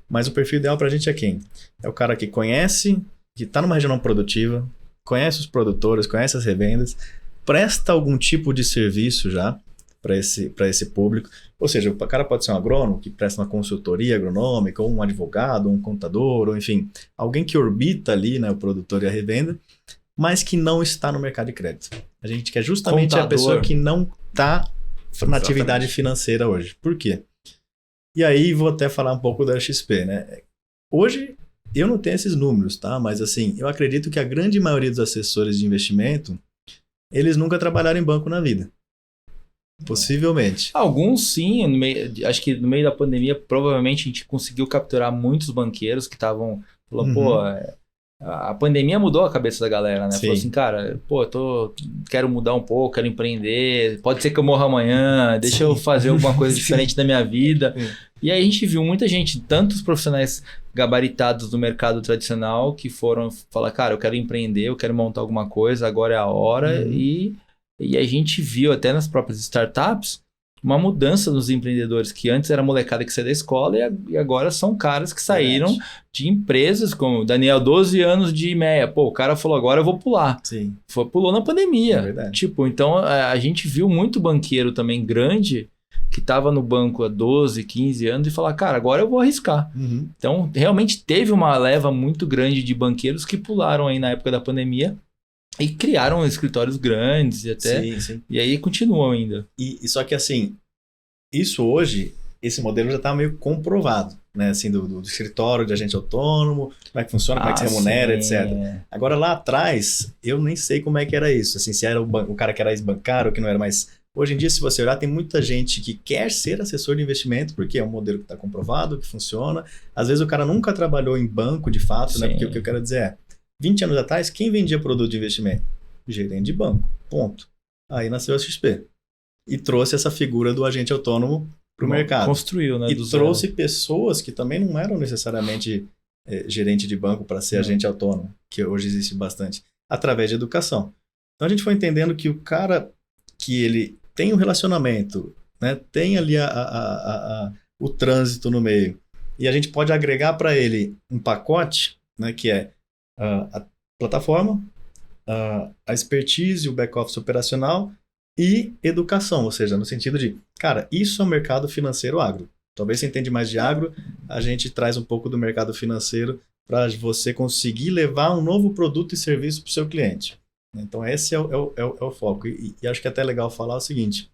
mas o perfil ideal para a gente é quem? É o cara que conhece, que está numa região produtiva, conhece os produtores, conhece as revendas, presta algum tipo de serviço já para esse público. Ou seja, o cara pode ser um agrônomo que presta uma consultoria agronômica, ou um advogado, ou um contador, ou enfim, alguém que orbita ali, né, o produtor e a revenda, mas que não está no mercado de crédito. A gente quer justamente a pessoa que não está na atividade financeira hoje. Por quê? E aí vou até falar um pouco da XP, né? Hoje eu não tenho esses números, tá? Mas assim, eu acredito que a grande maioria dos assessores de investimento, eles nunca trabalharam em banco na vida. Possivelmente. Alguns sim, acho que no meio da pandemia provavelmente a gente conseguiu capturar muitos banqueiros que estavam falando, pô, a pandemia mudou a cabeça da galera, né? Sim. Falou assim, cara, pô, quero mudar um pouco, quero empreender, pode ser que eu morra amanhã, deixa eu fazer alguma coisa diferente da minha vida. E aí a gente viu muita gente, tantos profissionais gabaritados do mercado tradicional que foram falar, cara, eu quero empreender, eu quero montar alguma coisa, agora é a hora. E a gente viu até nas próprias startups uma mudança nos empreendedores, que antes era molecada que saía da escola e agora são caras que saíram de empresas, como Daniel, 12 anos de IMEA. Pô, o cara falou, agora eu vou pular. Sim. Pulou na pandemia. É verdade. Tipo, então a gente viu muito banqueiro também grande que estava no banco há 12, 15 anos e falar, cara, agora eu vou arriscar. Então, realmente teve uma leva muito grande de banqueiros que pularam aí na época da pandemia e criaram escritórios grandes e até... Sim. E aí continuam ainda. E só que assim, isso hoje, esse modelo já está meio comprovado, né? Assim, do escritório de agente autônomo, como é que funciona, como é que se remunera, etc. Agora lá atrás, eu nem sei como é que era isso. Assim, se era o cara que era ex-bancário ou que não era mais... Hoje em dia, se você olhar, tem muita gente que quer ser assessor de investimento, porque é um modelo que está comprovado, que funciona. Às vezes o cara nunca trabalhou em banco, de fato, né? Porque o que eu quero dizer é, 20 anos atrás, quem vendia produto de investimento? Gerente de banco, ponto. Aí nasceu a XP. E trouxe essa figura do agente autônomo para o mercado. Construiu, né? E trouxe pessoas que também não eram necessariamente gerente de banco para ser agente autônomo, que hoje existe bastante, através de educação. Então a gente foi entendendo que o cara que ele tem um relacionamento, né, tem ali o trânsito no meio, e a gente pode agregar para ele um pacote, né, que é a plataforma, a expertise, o back-office operacional e educação, ou seja, no sentido de, cara, isso é o mercado financeiro agro. Talvez você entende mais de agro, a gente traz um pouco do mercado financeiro para você conseguir levar um novo produto e serviço para o seu cliente. Então esse é o foco. E acho que é até legal falar o seguinte,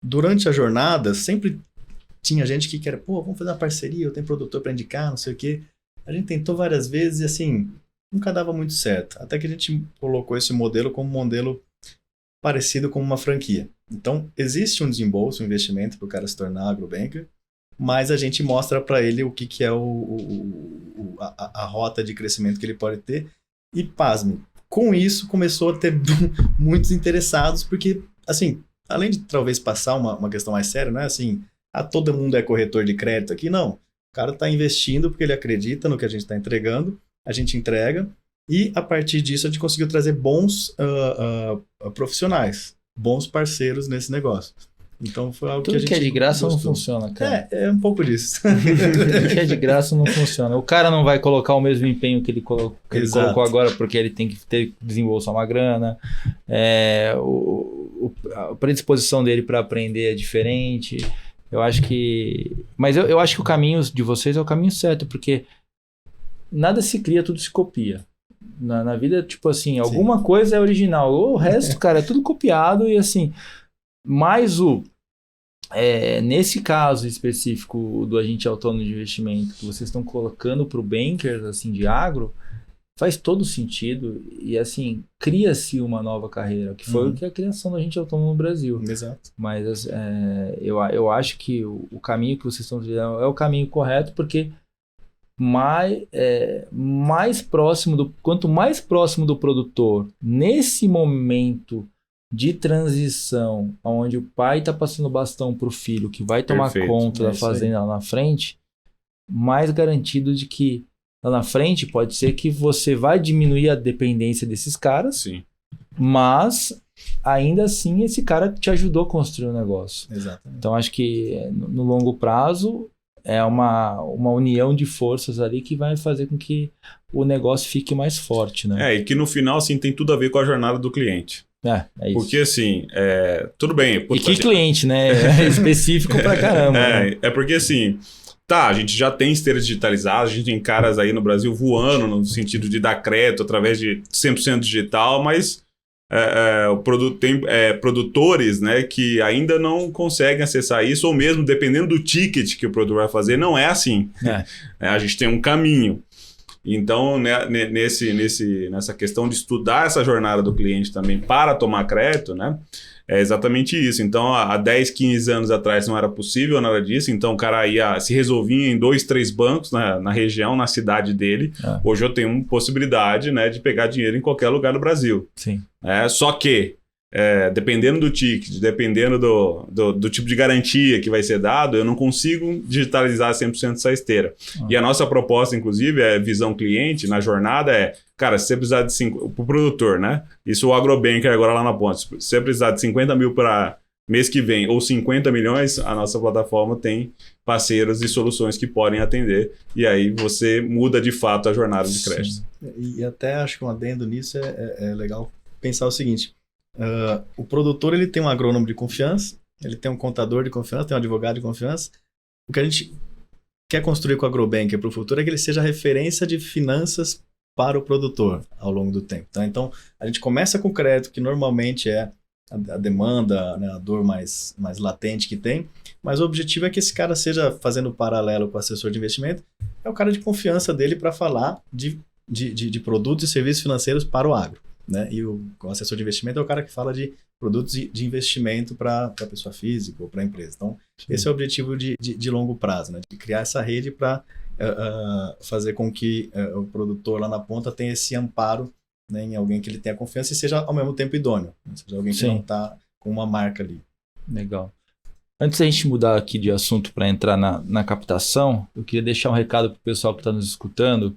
durante a jornada, sempre tinha gente que quer, pô, vamos fazer uma parceria, eu tenho produtor para indicar, não sei o quê. A gente tentou várias vezes e assim, nunca dava muito certo. Até que a gente colocou esse modelo como modelo parecido com uma franquia. Então, existe um desembolso, um investimento para o cara se tornar agrobanker, mas a gente mostra para ele o que é a rota de crescimento que ele pode ter. E, pasme, com isso começou a ter muitos interessados, porque, assim, além de talvez passar uma questão mais séria, não é assim, todo mundo é corretor de crédito aqui, não. O cara está investindo porque ele acredita no que a gente está entregando, a gente entrega, e a partir disso a gente conseguiu trazer bons profissionais, bons parceiros nesse negócio. Então foi algo Tudo que a gente que é de graça gostou. não funciona, cara. É um pouco disso. Tudo que é de graça não funciona. O cara não vai colocar o mesmo empenho que ele colocou agora, porque ele tem que desembolsar uma grana. A predisposição dele para aprender é diferente. Eu acho que... Mas eu acho que o caminho de vocês é o caminho certo, porque nada se cria, tudo se copia. Na vida, tipo assim, alguma coisa é original. O resto, cara, é tudo copiado e assim... Mas nesse caso específico do agente autônomo de investimento que vocês estão colocando para o bankers assim, de agro, faz todo sentido e assim, cria-se uma nova carreira, que foi o que a criação do agente autônomo no Brasil. Exato. Mas eu acho que o caminho que vocês estão trilhando é o caminho correto, porque quanto mais próximo do produtor, nesse momento de transição, onde o pai está passando o bastão para o filho, que vai tomar conta da fazenda lá na frente, mais garantido de que lá na frente pode ser que você vai diminuir a dependência desses caras, Sim. Mas ainda assim esse cara te ajudou a construir o negócio. Exatamente. Então acho que no longo prazo é uma união de forças ali que vai fazer com que o negócio fique mais forte, né? E que no final assim, tem tudo a ver com a jornada do cliente. É isso. Porque assim, tudo bem. E que cliente, né? Específico pra caramba. Né? Porque assim, a gente já tem esteiras digitalizadas, a gente tem caras aí no Brasil voando no sentido de dar crédito através de 100% digital, mas tem produtores, né, que ainda não conseguem acessar isso, ou mesmo dependendo do ticket que o produtor vai fazer, não é assim. A gente tem um caminho. Então, né, nessa questão de estudar essa jornada do cliente também para tomar crédito, né, é exatamente isso. Então, há 10, 15 anos atrás não era possível nada disso. Então, o cara se resolvia em 2, 3 bancos na região, na cidade dele. Hoje eu tenho possibilidade, né, de pegar dinheiro em qualquer lugar do Brasil. Sim. Só que, dependendo do ticket, dependendo do tipo de garantia que vai ser dado, eu não consigo digitalizar 100% essa esteira. E a nossa proposta, inclusive, visão cliente na jornada cara, se você precisar de pro produtor, né? Isso o agrobanker agora lá na ponta. Se você precisar de 50 mil para mês que vem ou 50 milhões, a nossa plataforma tem parceiros e soluções que podem atender. E aí você muda de fato a jornada de crédito. E até acho que um adendo nisso é legal pensar o seguinte. O produtor ele tem um agrônomo de confiança, ele tem um contador de confiança, tem um advogado de confiança. O que a gente quer construir com o agrobanker para o futuro é que ele seja referência de finanças para o produtor ao longo do tempo. Tá? Então, a gente começa com o crédito, que normalmente é a demanda, né, a dor mais latente que tem, mas o objetivo é que esse cara seja, fazendo paralelo com o assessor de investimento, é o cara de confiança dele para falar de produtos e serviços financeiros para o agro. Né? E o assessor de investimento é o cara que fala de produtos de investimento para a pessoa física ou para a empresa. Então, esse é o objetivo de longo prazo, né? De criar essa rede para fazer com que o produtor lá na ponta tenha esse amparo, né, em alguém que ele tenha confiança e seja ao mesmo tempo idôneo. Né? Seja alguém que não está com uma marca ali. Legal. Antes da gente mudar aqui de assunto para entrar na captação, eu queria deixar um recado para o pessoal que está nos escutando.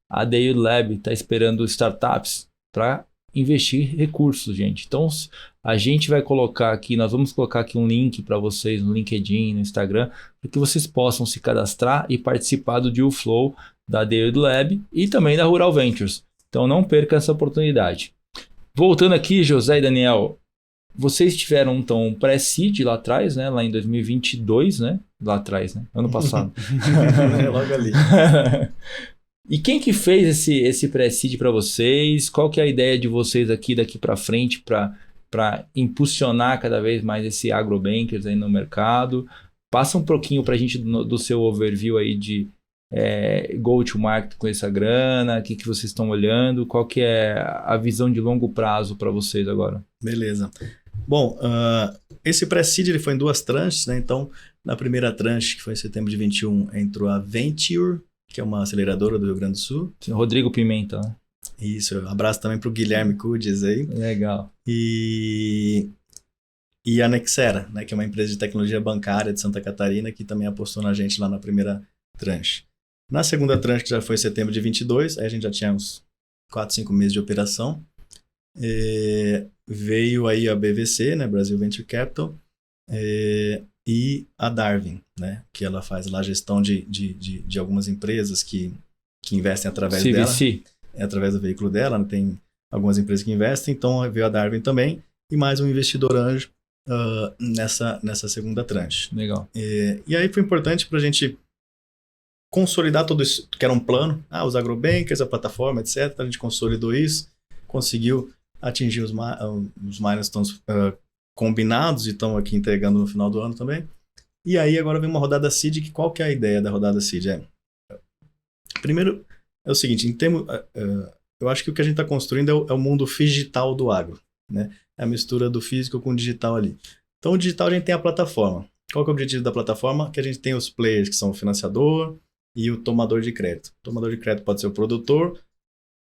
A DI Lab está esperando startups para investir recursos, gente. Então, a gente vai colocar aqui, nós vamos colocar aqui um link para vocês no LinkedIn, no Instagram, para que vocês possam se cadastrar e participar do Deal Flow da DI Lab e também da Rural Ventures. Então, não perca essa oportunidade. Voltando aqui, José e Daniel, vocês tiveram então um pré-seed lá atrás, né? Lá em 2022, né? Lá atrás, né? Ano passado. Logo ali. E quem que fez esse pré-seed para vocês? Qual que é a ideia de vocês aqui daqui para frente para impulsionar cada vez mais esse agrobankers aí no mercado? Passa um pouquinho para a gente do seu overview aí de go to market com essa grana? O que vocês estão olhando? Qual que é a visão de longo prazo para vocês agora? Beleza. Bom, esse pré-seed ele foi em 2 tranches, né? Então, na primeira tranche, que foi em setembro de 21, entrou a Venture, que é uma aceleradora do Rio Grande do Sul. Rodrigo Pimenta, né? Isso, abraço também para o Guilherme Cudes aí. Legal. E a Nexera, né? Que é uma empresa de tecnologia bancária de Santa Catarina, que também apostou na gente lá na primeira tranche. Na segunda tranche, que já foi em setembro de 22, aí a gente já tinha uns 4, 5 meses de operação. Veio aí a BVC, né, Brasil Venture Capital, e a Darwin, né, que ela faz lá a gestão de algumas empresas que investem através CVC. dela, através do veículo dela, né, tem algumas empresas que investem, então veio a Darwin também, e mais um investidor anjo nessa segunda tranche. Legal. E aí foi importante para a gente consolidar tudo isso, que era um plano, os agrobankers, a plataforma, etc. A gente consolidou isso, conseguiu atingir os milestones combinados e estão aqui entregando no final do ano também. E aí agora vem uma rodada seed, que qual que é a ideia da rodada seed? Primeiro, é o seguinte, eu acho que o que a gente está construindo é o mundo digital do agro, né? É a mistura do físico com o digital ali. Então o digital a gente tem a plataforma. Qual que é o objetivo da plataforma? Que a gente tem os players que são o financiador e o tomador de crédito. O tomador de crédito pode ser o produtor,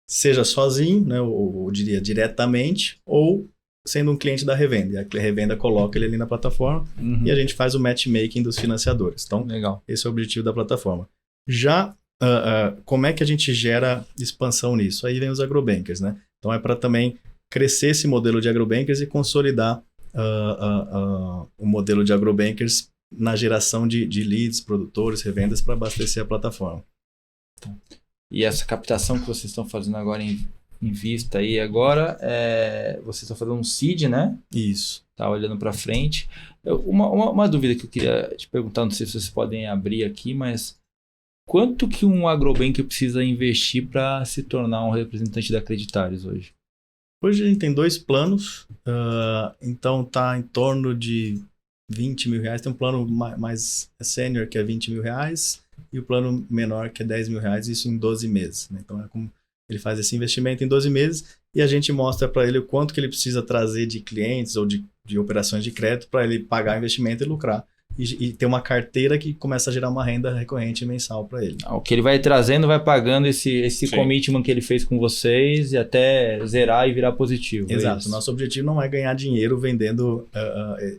seja sozinho, né, ou diria diretamente, ou sendo um cliente da revenda. E a revenda coloca ele ali na plataforma e a gente faz o matchmaking dos financiadores. Então, legal. Esse é o objetivo da plataforma. Já, como é que a gente gera expansão nisso? Aí vem os agrobankers, né? Então, é para também crescer esse modelo de agrobankers e consolidar o modelo de agrobankers na geração de leads, produtores, revendas para abastecer a plataforma. E essa captação que vocês estão fazendo agora em vista aí agora, vocês estão fazendo um seed, né? Isso. Tá olhando para frente. Uma dúvida que eu queria te perguntar, não sei se vocês podem abrir aqui, mas quanto que um agrobanker precisa investir para se tornar um representante da Creditares hoje? Hoje a gente tem 2 planos, então tá em torno de R$20 mil. Tem um plano mais sênior que é R$20 mil e o plano menor que é R$10 mil, isso em 12 meses. Né? Então é como ele faz esse investimento em 12 meses e a gente mostra para ele o quanto que ele precisa trazer de clientes ou de operações de crédito para ele pagar o investimento e lucrar. E ter uma carteira que começa a gerar uma renda recorrente mensal para ele. O que ele vai trazendo, vai pagando esse commitment que ele fez com vocês e até zerar e virar positivo. Exato. Nosso objetivo não é ganhar dinheiro vendendo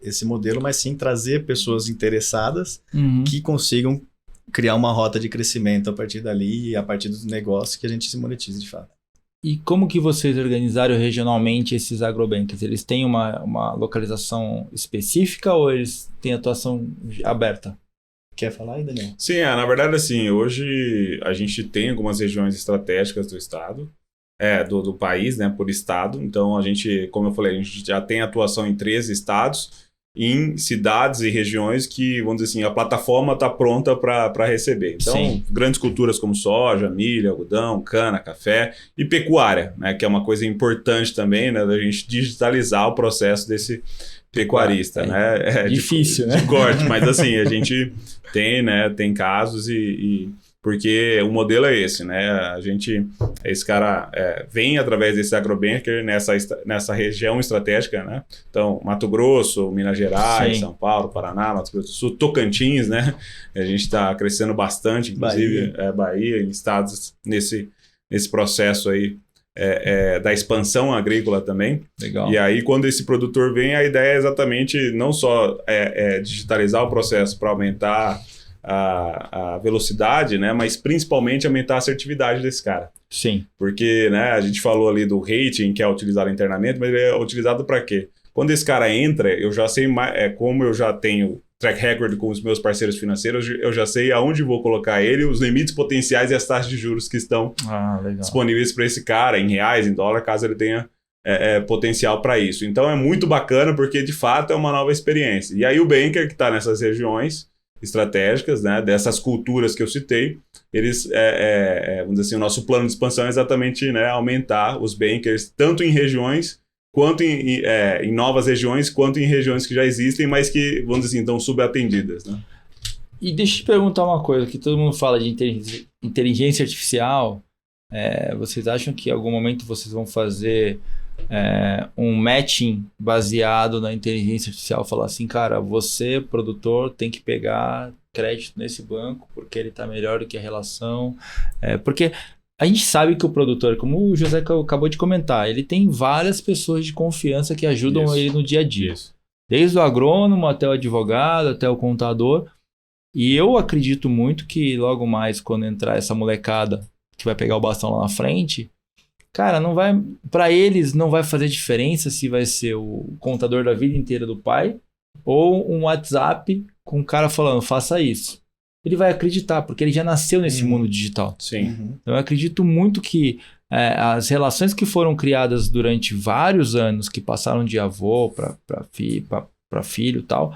esse modelo, mas sim trazer pessoas interessadas que consigam criar uma rota de crescimento a partir dali e a partir dos negócios que a gente se monetize de fato. E como que vocês organizaram regionalmente esses agrobankers? Eles têm uma localização específica ou eles têm atuação aberta? Quer falar aí, Daniel? Sim, na verdade, assim, hoje a gente tem algumas regiões estratégicas do estado, do país, né, por estado. Então, a gente, como eu falei, a gente já tem atuação em 13 estados, em cidades e regiões que, vamos dizer assim, a plataforma está pronta para receber. Então, sim, grandes culturas como soja, milho, algodão, cana, café e pecuária, né, que é uma coisa importante também, né, da gente digitalizar o processo desse pecuarista. Né? Difícil, né? De corte, mas assim, a gente tem casos porque o modelo é esse, né? Esse cara vem através desse agrobanker nessa região estratégica, né? Então, Mato Grosso, Minas Gerais, sim, São Paulo, Paraná, Mato Grosso do Sul, Tocantins, né? A gente está crescendo bastante, inclusive Bahia, em estados nesse processo aí da expansão agrícola também. Legal. E aí, quando esse produtor vem, a ideia é exatamente não só digitalizar o processo para aumentar a velocidade, né, mas principalmente aumentar a assertividade desse cara. Sim. Porque, né, a gente falou ali do rating que é utilizado internamente, mas ele é utilizado para quê? Quando esse cara entra, eu já sei como eu já tenho track record com os meus parceiros financeiros, eu já sei aonde vou colocar ele, os limites potenciais e as taxas de juros que estão disponíveis para esse cara, em reais, em dólar, caso ele tenha potencial para isso. Então é muito bacana porque, de fato, é uma nova experiência. E aí o banker que está nessas regiões estratégicas, né, dessas culturas que eu citei, eles, vamos dizer assim, o nosso plano de expansão é exatamente, né, aumentar os bankers tanto em regiões quanto em novas regiões, quanto em regiões que já existem, mas que, vamos dizer assim, estão subatendidas, né? E deixa eu te perguntar uma coisa, que todo mundo fala de inteligência artificial. Vocês acham que em algum momento vocês vão fazer um matching baseado na inteligência artificial? Falar assim, cara, você, produtor, tem que pegar crédito nesse banco porque ele está melhor do que a relação. Porque a gente sabe que o produtor, como o José acabou de comentar, ele tem várias pessoas de confiança que ajudam ele no dia a dia. Desde o agrônomo até o advogado, até o contador. E eu acredito muito que logo mais, quando entrar essa molecada que vai pegar o bastão lá na frente, cara, não vai, para eles não vai fazer diferença se vai ser o contador da vida inteira do pai ou um WhatsApp com um cara falando, faça isso. Ele vai acreditar, porque ele já nasceu nesse mundo digital. Sim. Então, eu acredito muito que as relações que foram criadas durante vários anos, que passaram de avô para filho e tal,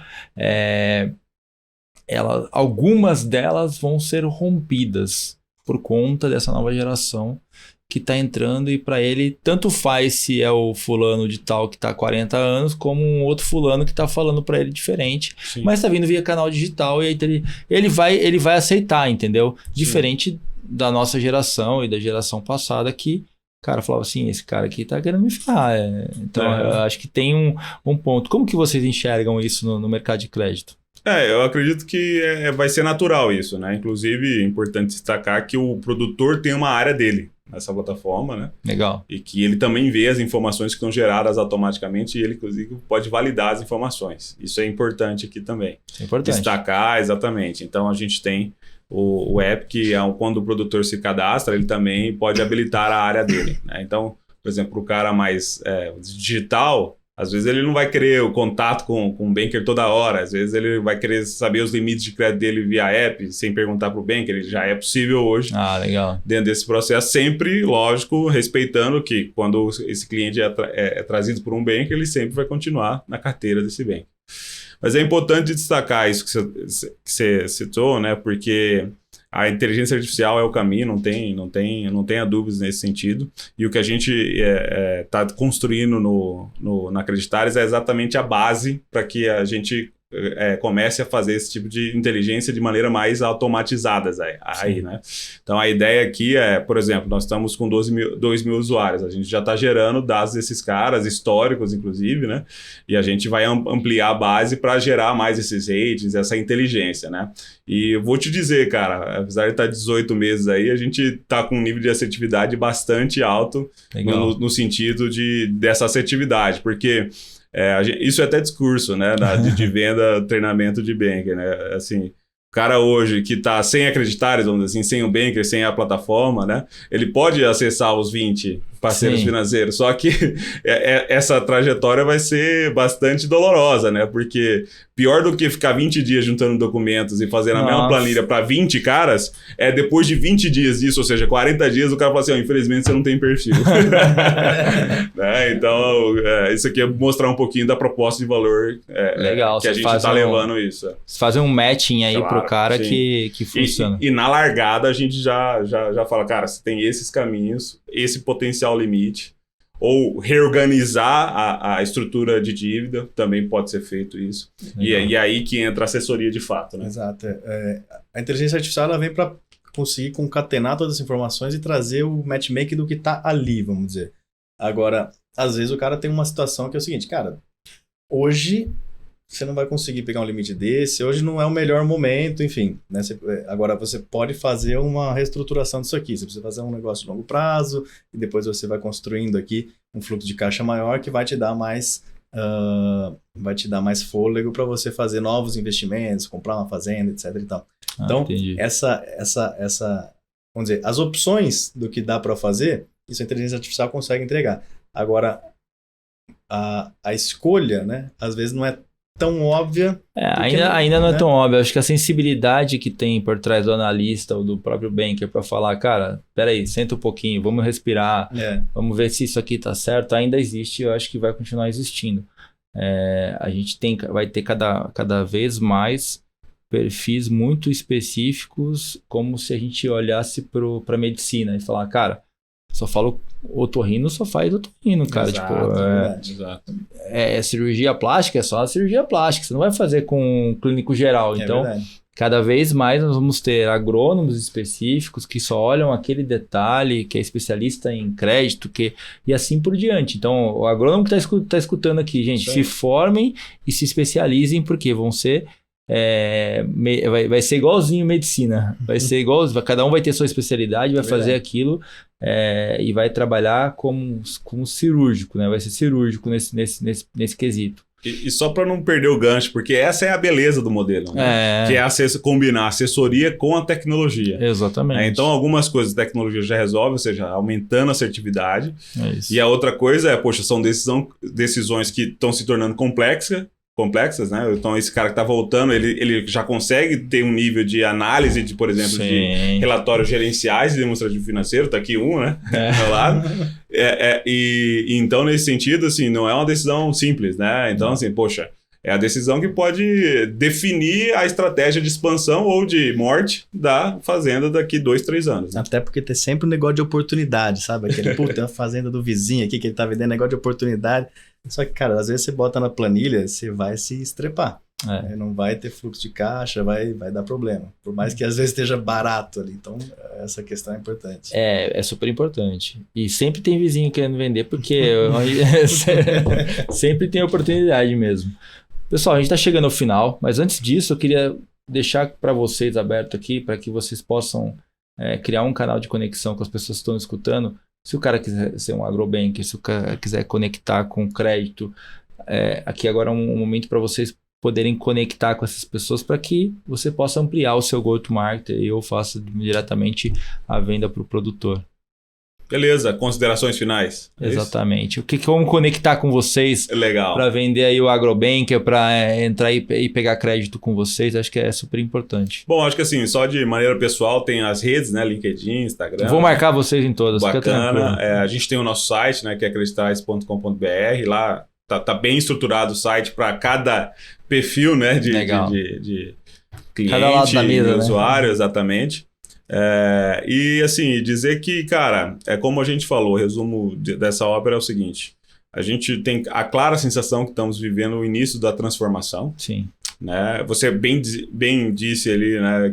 algumas delas vão ser rompidas por conta dessa nova geração que está entrando, e para ele tanto faz se é o fulano de tal que está há 40 anos como um outro fulano que está falando para ele diferente. Sim. Mas está vindo via canal digital e aí ele vai aceitar, entendeu? Sim. Diferente da nossa geração e da geração passada que o cara falava assim, esse cara aqui tá querendo me ferrar. Então eu acho que tem um ponto. Como que vocês enxergam isso no mercado de crédito? Eu acredito que vai ser natural isso, né? Inclusive, é importante destacar que o produtor tem uma área dele nessa plataforma, né? Legal. E que ele também vê as informações que estão geradas automaticamente e ele, inclusive, pode validar as informações. Isso é importante aqui também. É importante. Destacar, exatamente. Então, a gente tem o app que, quando o produtor se cadastra, ele também pode habilitar a área dele, né? Então, por exemplo, o cara mais digital, às vezes ele não vai querer o contato com o banker toda hora, às vezes ele vai querer saber os limites de crédito dele via app, sem perguntar para o banker, já é possível hoje. Legal. Dentro desse processo, sempre, lógico, respeitando que quando esse cliente é trazido por um banker, ele sempre vai continuar na carteira desse banker. Mas é importante destacar isso que você citou, né? Porque a inteligência artificial é o caminho, não tenha dúvidas nesse sentido. E o que a gente está construindo na Creditares é exatamente a base para que a gente comece a fazer esse tipo de inteligência de maneira mais automatizada aí, né? Então, a ideia aqui por exemplo, nós estamos com 2 mil usuários, a gente já está gerando dados desses caras, históricos, inclusive, né? E a gente vai ampliar a base para gerar mais esses ratings, essa inteligência, né? E eu vou te dizer, cara, apesar de estar 18 meses aí, a gente está com um nível de assertividade bastante alto no sentido dessa assertividade, porque isso é até discurso, né, de venda, treinamento de banker, né, assim, o cara hoje que está sem Acreditares, vamos dizer assim, sem o banker, sem a plataforma, né, ele pode acessar os 20 parceiros financeiros, só que essa trajetória vai ser bastante dolorosa, né, porque pior do que ficar 20 dias juntando documentos e fazendo a mesma planilha para 20 caras, depois de 20 dias disso, ou seja, 40 dias, o cara fala assim, infelizmente você não tem perfil. Né? Então, isso aqui é mostrar um pouquinho da proposta de valor legal, que a gente está levando isso. Você fazer um matching aí pro cara que funciona. E na largada a gente já fala, cara, você tem esses caminhos, esse potencial limite, ou reorganizar a estrutura de dívida, também pode ser feito isso. E aí que entra a assessoria de fato, né? Exato. A inteligência artificial ela vem para conseguir concatenar todas as informações e trazer o matchmaking do que está ali, vamos dizer. Agora, às vezes o cara tem uma situação que é o seguinte, cara, hoje você não vai conseguir pegar um limite desse, hoje não é o melhor momento, enfim, né? Agora você pode fazer uma reestruturação disso aqui, você precisa fazer um negócio de longo prazo e depois você vai construindo aqui um fluxo de caixa maior que vai te dar mais fôlego para você fazer novos investimentos, comprar uma fazenda, etc e tal. Então, vamos dizer, as opções do que dá para fazer, isso a inteligência artificial consegue entregar. Agora, a escolha, né, às vezes não é tão óbvia. Ainda não é tão óbvio. Acho que a sensibilidade que tem por trás do analista ou do próprio banker para falar, cara, peraí, senta um pouquinho, vamos respirar, vamos ver se isso aqui tá certo, ainda existe, eu acho que vai continuar existindo. A gente vai ter cada vez mais perfis muito específicos, como se a gente olhasse para a medicina e falar, cara, só falo otorrino, só faz otorrino, cara. Exato. Cirurgia plástica, é só a cirurgia plástica. Você não vai fazer com um clínico geral. Então, Cada vez mais nós vamos ter agrônomos específicos que só olham aquele detalhe, que é especialista em crédito, e assim por diante. Então, o agrônomo que está escutando aqui, gente, se formem e se especializem, porque vão ser... vai ser igualzinho medicina. Vai ser igual, cada um vai ter sua especialidade, vai fazer aquilo e vai trabalhar como cirúrgico, né? Vai ser cirúrgico nesse quesito. E só para não perder o gancho, porque essa é a beleza do modelo, né? Que é combinar assessoria com a tecnologia. Exatamente. Então, algumas coisas a tecnologia já resolve, ou seja, aumentando a assertividade. E a outra coisa são decisões que estão se tornando complexas, né? Então, esse cara que está voltando, ele já consegue ter um nível de análise, por exemplo, de relatórios gerenciais e demonstrativo financeiro. Está aqui né? Do meu lado. E então, nesse sentido, assim, não é uma decisão simples, né? Então, assim, é a decisão que pode definir a estratégia de expansão ou de morte da fazenda daqui 2-3 anos. Né? Até porque tem sempre um negócio de oportunidade, sabe? Aquele, tem uma fazenda do vizinho aqui que ele tá vendendo negócio de oportunidade. Só que, cara, às vezes você bota na planilha, você vai se estrepar. Não vai ter fluxo de caixa, vai dar problema. Por mais que às vezes esteja barato ali. Então, essa questão é importante. É super importante. E sempre tem vizinho querendo vender, porque sempre tem oportunidade mesmo. Pessoal, a gente está chegando ao final, mas antes disso eu queria deixar para vocês aberto aqui, para que vocês possam criar um canal de conexão com as pessoas que estão escutando. Se o cara quiser ser um agrobanker, se o cara quiser conectar com crédito, aqui agora é um momento para vocês poderem conectar com essas pessoas para que você possa ampliar o seu go-to-market e eu faça diretamente a venda para o produtor. Beleza, considerações finais. Exatamente. Como conectar com vocês para vender aí o agrobanker, para entrar e pegar crédito com vocês, acho que é super importante. Bom, acho que assim, só de maneira pessoal tem as redes, né? LinkedIn, Instagram. Vou marcar vocês em todas. Bacana. A gente tem o nosso site, né? Que é acreditais.com.br. Lá tá bem estruturado o site para cada perfil, né? De cliente cada lado da mesa, e usuário, exatamente. E assim, dizer que, cara, como a gente falou, o resumo dessa ópera é o seguinte: a gente tem a clara sensação que estamos vivendo o início da transformação. Sim. Né? Você bem disse ali, né?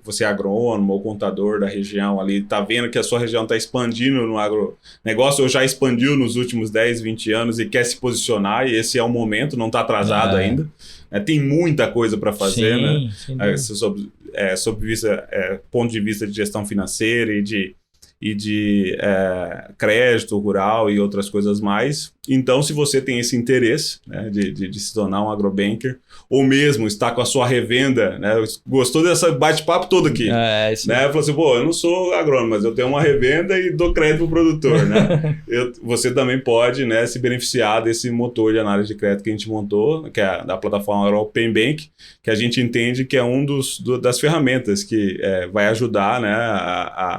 Você é agrônomo ou contador da região ali, tá vendo que a sua região está expandindo no agronegócio ou já expandiu nos últimos 10, 20 anos e quer se posicionar, e esse é o momento, não está atrasado ainda. Tem muita coisa para fazer, né? Sob ponto de vista de gestão financeira e de crédito rural e outras coisas mais. Então, se você tem esse interesse, né, de se tornar um agrobanker, ou mesmo está com a sua revenda, né, gostou dessa bate-papo todo aqui, né, falou assim, eu não sou agrônomo, mas eu tenho uma revenda e dou crédito para o produtor, né? Você também pode, né, se beneficiar desse motor de análise de crédito que a gente montou, que é da plataforma PenBank, que a gente entende que é das ferramentas que vai ajudar, né,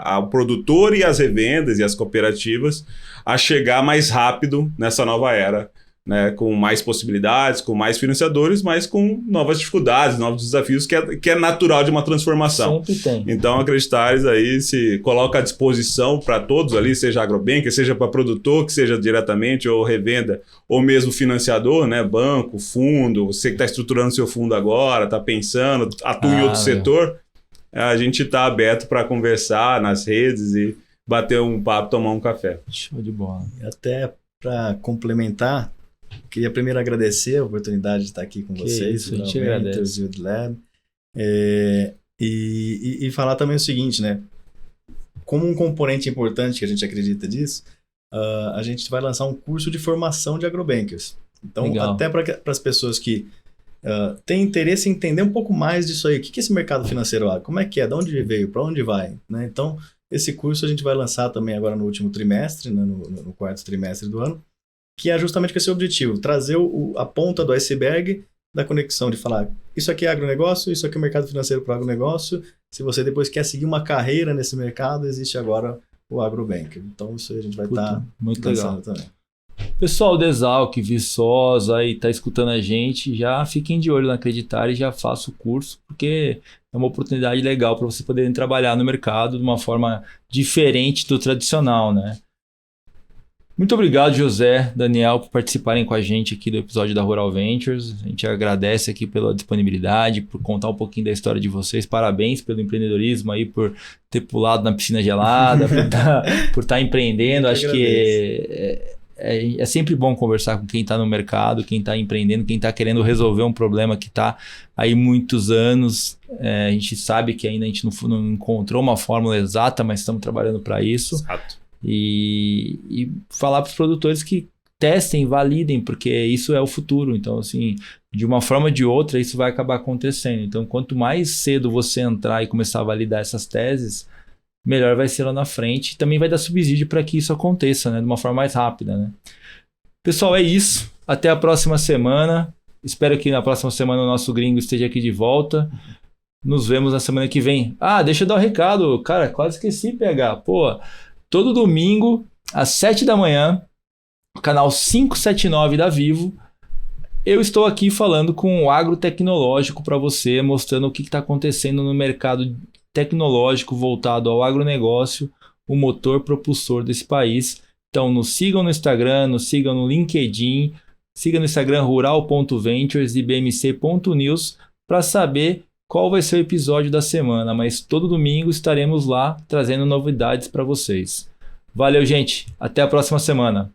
ao produtor e as revendas e as cooperativas a chegar mais rápido nessa nova era, né, com mais possibilidades, com mais financiadores, mas com novas dificuldades, novos desafios, que é natural de uma transformação. Sempre tem. Então, Acreditares aí se coloca à disposição para todos ali, seja agrobanker, seja para produtor, que seja diretamente, ou revenda, ou mesmo financiador, né, banco, fundo, você que está estruturando seu fundo agora, está pensando, atua em outro setor, a gente está aberto para conversar nas redes e bater um papo, tomar um café. Show de bola. E até para complementar, queria primeiro agradecer a oportunidade de estar aqui com vocês, isso, a gente agradece. E falar também o seguinte, né? Como um componente importante que a gente acredita disso, a gente vai lançar um curso de formação de agrobankers. Então, legal. Até para as pessoas que têm interesse em entender um pouco mais disso aí, o que é esse mercado financeiro lá? Como é que é? De onde veio? Para onde vai? Né? Então, esse curso a gente vai lançar também agora no último trimestre, né, no quarto trimestre do ano, que é justamente com esse objetivo, trazer a ponta do iceberg da conexão, de falar, isso aqui é agronegócio, isso aqui é mercado financeiro para o agronegócio, se você depois quer seguir uma carreira nesse mercado, existe agora o agrobanker. Então isso aí a gente vai estar muito legal também. Pessoal do Exalc, Viçosa aí tá escutando a gente, já fiquem de olho na Acreditar e já faça o curso, porque é uma oportunidade legal para você poderem trabalhar no mercado de uma forma diferente do tradicional, né? Muito obrigado, José, Daniel, por participarem com a gente aqui do episódio da Rural Ventures. A gente agradece aqui pela disponibilidade, por contar um pouquinho da história de vocês. Parabéns pelo empreendedorismo aí, por ter pulado na piscina gelada, por estar empreendendo. Acho que é sempre bom conversar com quem está no mercado, quem está empreendendo, quem está querendo resolver um problema que está aí muitos anos. A gente sabe que ainda a gente não encontrou uma fórmula exata, mas estamos trabalhando para isso. Exato. E falar para os produtores que testem, validem, porque isso é o futuro. Então, assim, de uma forma ou de outra, isso vai acabar acontecendo. Então, quanto mais cedo você entrar e começar a validar essas teses, melhor vai ser lá na frente. Também vai dar subsídio para que isso aconteça, né? De uma forma mais rápida, né? Pessoal, é isso. Até a próxima semana. Espero que na próxima semana o nosso gringo esteja aqui de volta. Nos vemos na semana que vem. Deixa eu dar um recado. Cara, quase esqueci, PH. Pô, todo domingo, às 7 da manhã, canal 579 da Vivo, eu estou aqui falando com o agrotecnológico para você, mostrando o que está acontecendo no mercado tecnológico voltado ao agronegócio, o motor propulsor desse país. Então, nos sigam no Instagram, nos sigam no LinkedIn, siga no Instagram rural.ventures e bmc.news para saber qual vai ser o episódio da semana, mas todo domingo estaremos lá trazendo novidades para vocês. Valeu, gente. Até a próxima semana.